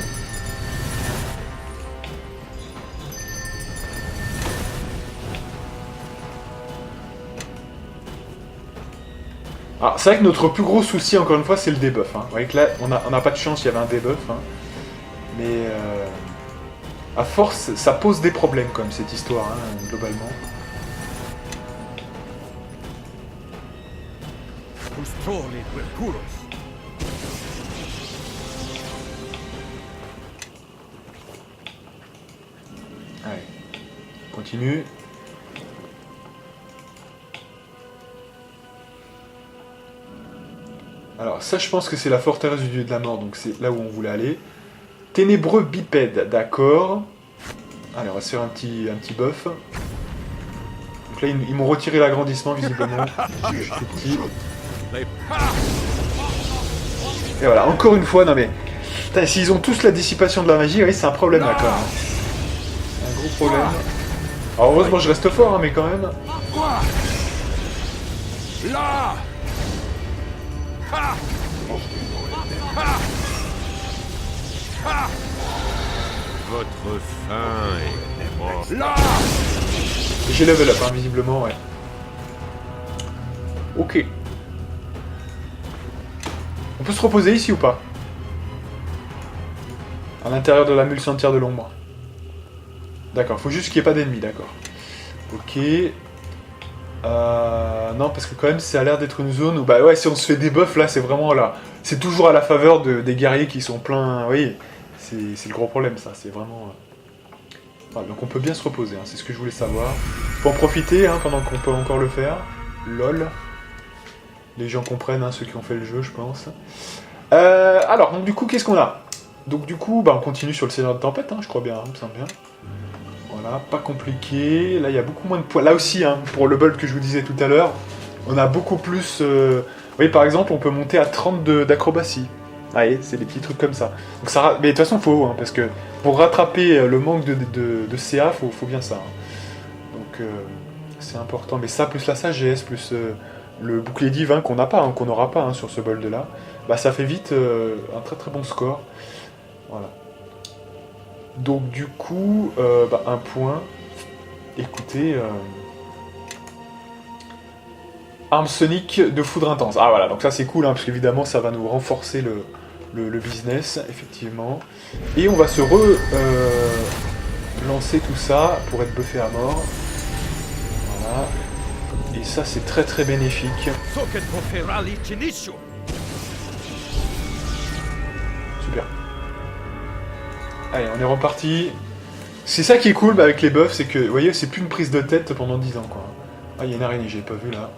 Alors, c'est vrai que notre plus gros souci, encore une fois, c'est le debuff. Hein. Vous voyez que là, on n'a pas de chance, il y avait un debuff. Hein. Mais à force, ça pose des problèmes, quand même, cette histoire, hein, globalement. Allez, on continue. Alors ça, je pense que c'est la forteresse du dieu de la mort, donc c'est là où on voulait aller. Ténébreux bipède, d'accord. Allez, on va se faire un petit buff. Donc là, ils m'ont retiré l'agrandissement, visiblement. Je suis tout petit. Et voilà, encore une fois, non mais... S'ils ont tous la dissipation de la magie, oui, c'est un problème là, quand même. C'est un gros problème. Alors heureusement, je reste fort, hein, mais quand même... Là. Votre fin est morte. Là. J'ai level up, hein, visiblement, ouais. Ok. On peut se reposer ici ou pas? À l'intérieur de la mule sentière de l'ombre. D'accord, faut juste qu'il n'y ait pas d'ennemis, d'accord. Ok. Non, parce que quand même, ça a l'air d'être une zone où, bah ouais, si on se fait des buffs, là, c'est vraiment là. C'est toujours à la faveur des guerriers qui sont pleins. Oui, c'est le gros problème, ça. C'est vraiment. Voilà, donc on peut bien se reposer, hein, c'est ce que je voulais savoir. Faut en profiter hein, pendant qu'on peut encore le faire. LOL. Les gens comprennent, hein, ceux qui ont fait le jeu, je pense. Alors, donc du coup, qu'est-ce qu'on a? Donc du coup, bah, on continue sur le Seigneur de Tempête, hein, je crois bien, hein, me semble bien. Voilà, pas compliqué. Là, il y a beaucoup moins de points. Là aussi, hein, pour le build que je vous disais tout à l'heure, on a beaucoup plus... Vous voyez, par exemple, on peut monter à 30 d'acrobatie. Vous voyez, c'est des petits trucs comme ça. Donc, ça. Mais de toute façon, il faut, hein, parce que pour rattraper le manque de CA, faut bien ça. Hein. Donc, c'est important. Mais ça, plus la sagesse, plus le bouclier divin qu'on n'a pas, hein, qu'on n'aura pas hein, sur ce build-là, bah, ça fait vite un très très bon score. Voilà. Donc du coup, bah, un point. Écoutez, arme sonique de foudre intense. Ah voilà, donc ça c'est cool, hein, parce qu'évidemment ça va nous renforcer le business, effectivement. Et on va se lancer tout ça pour être buffé à mort. Voilà. Et ça c'est très très bénéfique. Super. Allez, on est reparti. C'est ça qui est cool bah, avec les buffs, c'est que, vous voyez, c'est plus une prise de tête pendant 10 ans, quoi. Ah, il y a une araignée, j'ai pas vu, là.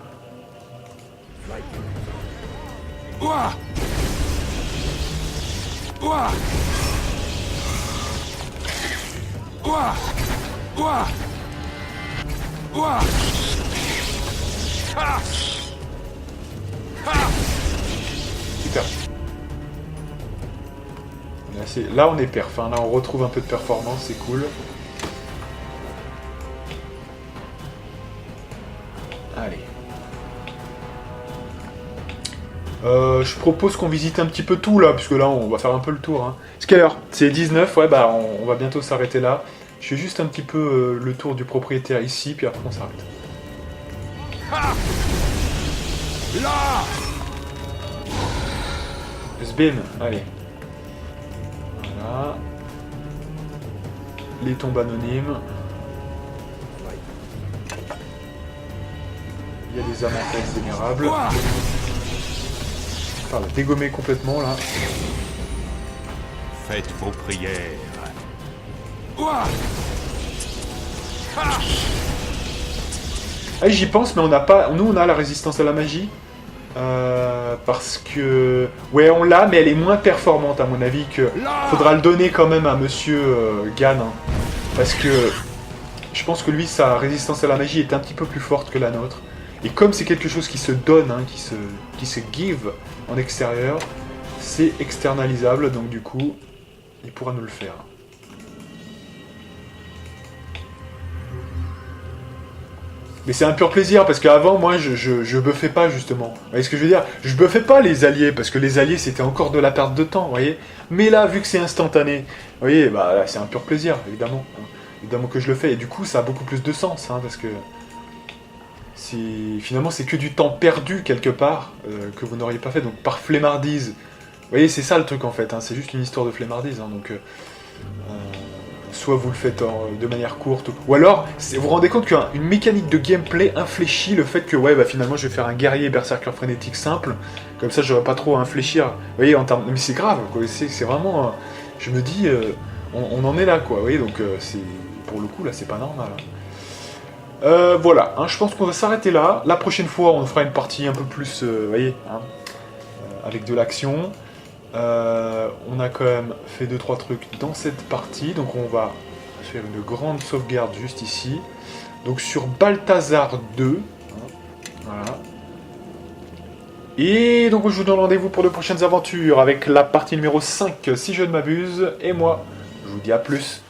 Super. Là on est perf, hein. Là on retrouve un peu de performance, c'est cool. Allez. Je propose qu'on visite un petit peu tout là, puisque là on va faire un peu le tour. Hein. C'est quelle heure? C'est 19, ouais bah on va bientôt s'arrêter là. Je fais juste un petit peu le tour du propriétaire ici, puis après on s'arrête. Là. Sbim, allez. Voilà. Les tombes anonymes. Il y a des amentés vénérables. va la dégommer complètement là. Faites vos prières. Ah, j'y pense, mais on n'a pas. Nous, on a la résistance à la magie. Parce que. Ouais, on l'a, mais elle est moins performante à mon avis. Que faudra le donner quand même à monsieur Gann. Hein, parce que. Je pense que lui, sa résistance à la magie est un petit peu plus forte que la nôtre. Et comme c'est quelque chose qui se donne, hein, qui se give en extérieur, c'est externalisable, donc du coup, il pourra nous le faire. Mais c'est un pur plaisir, parce qu'avant, moi, je buffais pas, justement. Vous voyez ce que je veux dire? Je buffais pas les alliés, parce que les alliés, c'était encore de la perte de temps, vous voyez? Mais là, vu que c'est instantané, vous voyez, bah là, c'est un pur plaisir, évidemment. Évidemment que je le fais, et du coup, ça a beaucoup plus de sens, hein, parce que... Finalement, c'est que du temps perdu, quelque part, que vous n'auriez pas fait, donc par flemmardise. Vous voyez, c'est ça le truc, en fait, hein, c'est juste une histoire de flemmardise, hein, donc... soit vous le faites de manière courte, ou alors, vous vous rendez compte qu'une mécanique de gameplay infléchit le fait que, ouais, bah finalement, je vais faire un guerrier berserker frénétique simple, comme ça, j'aurai pas trop à infléchir. Vous voyez, en termes... Mais c'est grave, quoi, c'est vraiment... je me dis, on en est là, quoi, vous voyez, donc c'est... Pour le coup, là, c'est pas normal. Voilà, hein, je pense qu'on va s'arrêter là. La prochaine fois, on fera une partie un peu plus, vous voyez, hein, avec de l'action. On a quand même fait 2-3 trucs dans cette partie, donc on va faire une grande sauvegarde juste ici. Donc sur Balthazar 2, hein, voilà. Et donc je vous donne rendez-vous pour de prochaines aventures avec la partie numéro 5, si je ne m'abuse. Et moi, je vous dis à plus.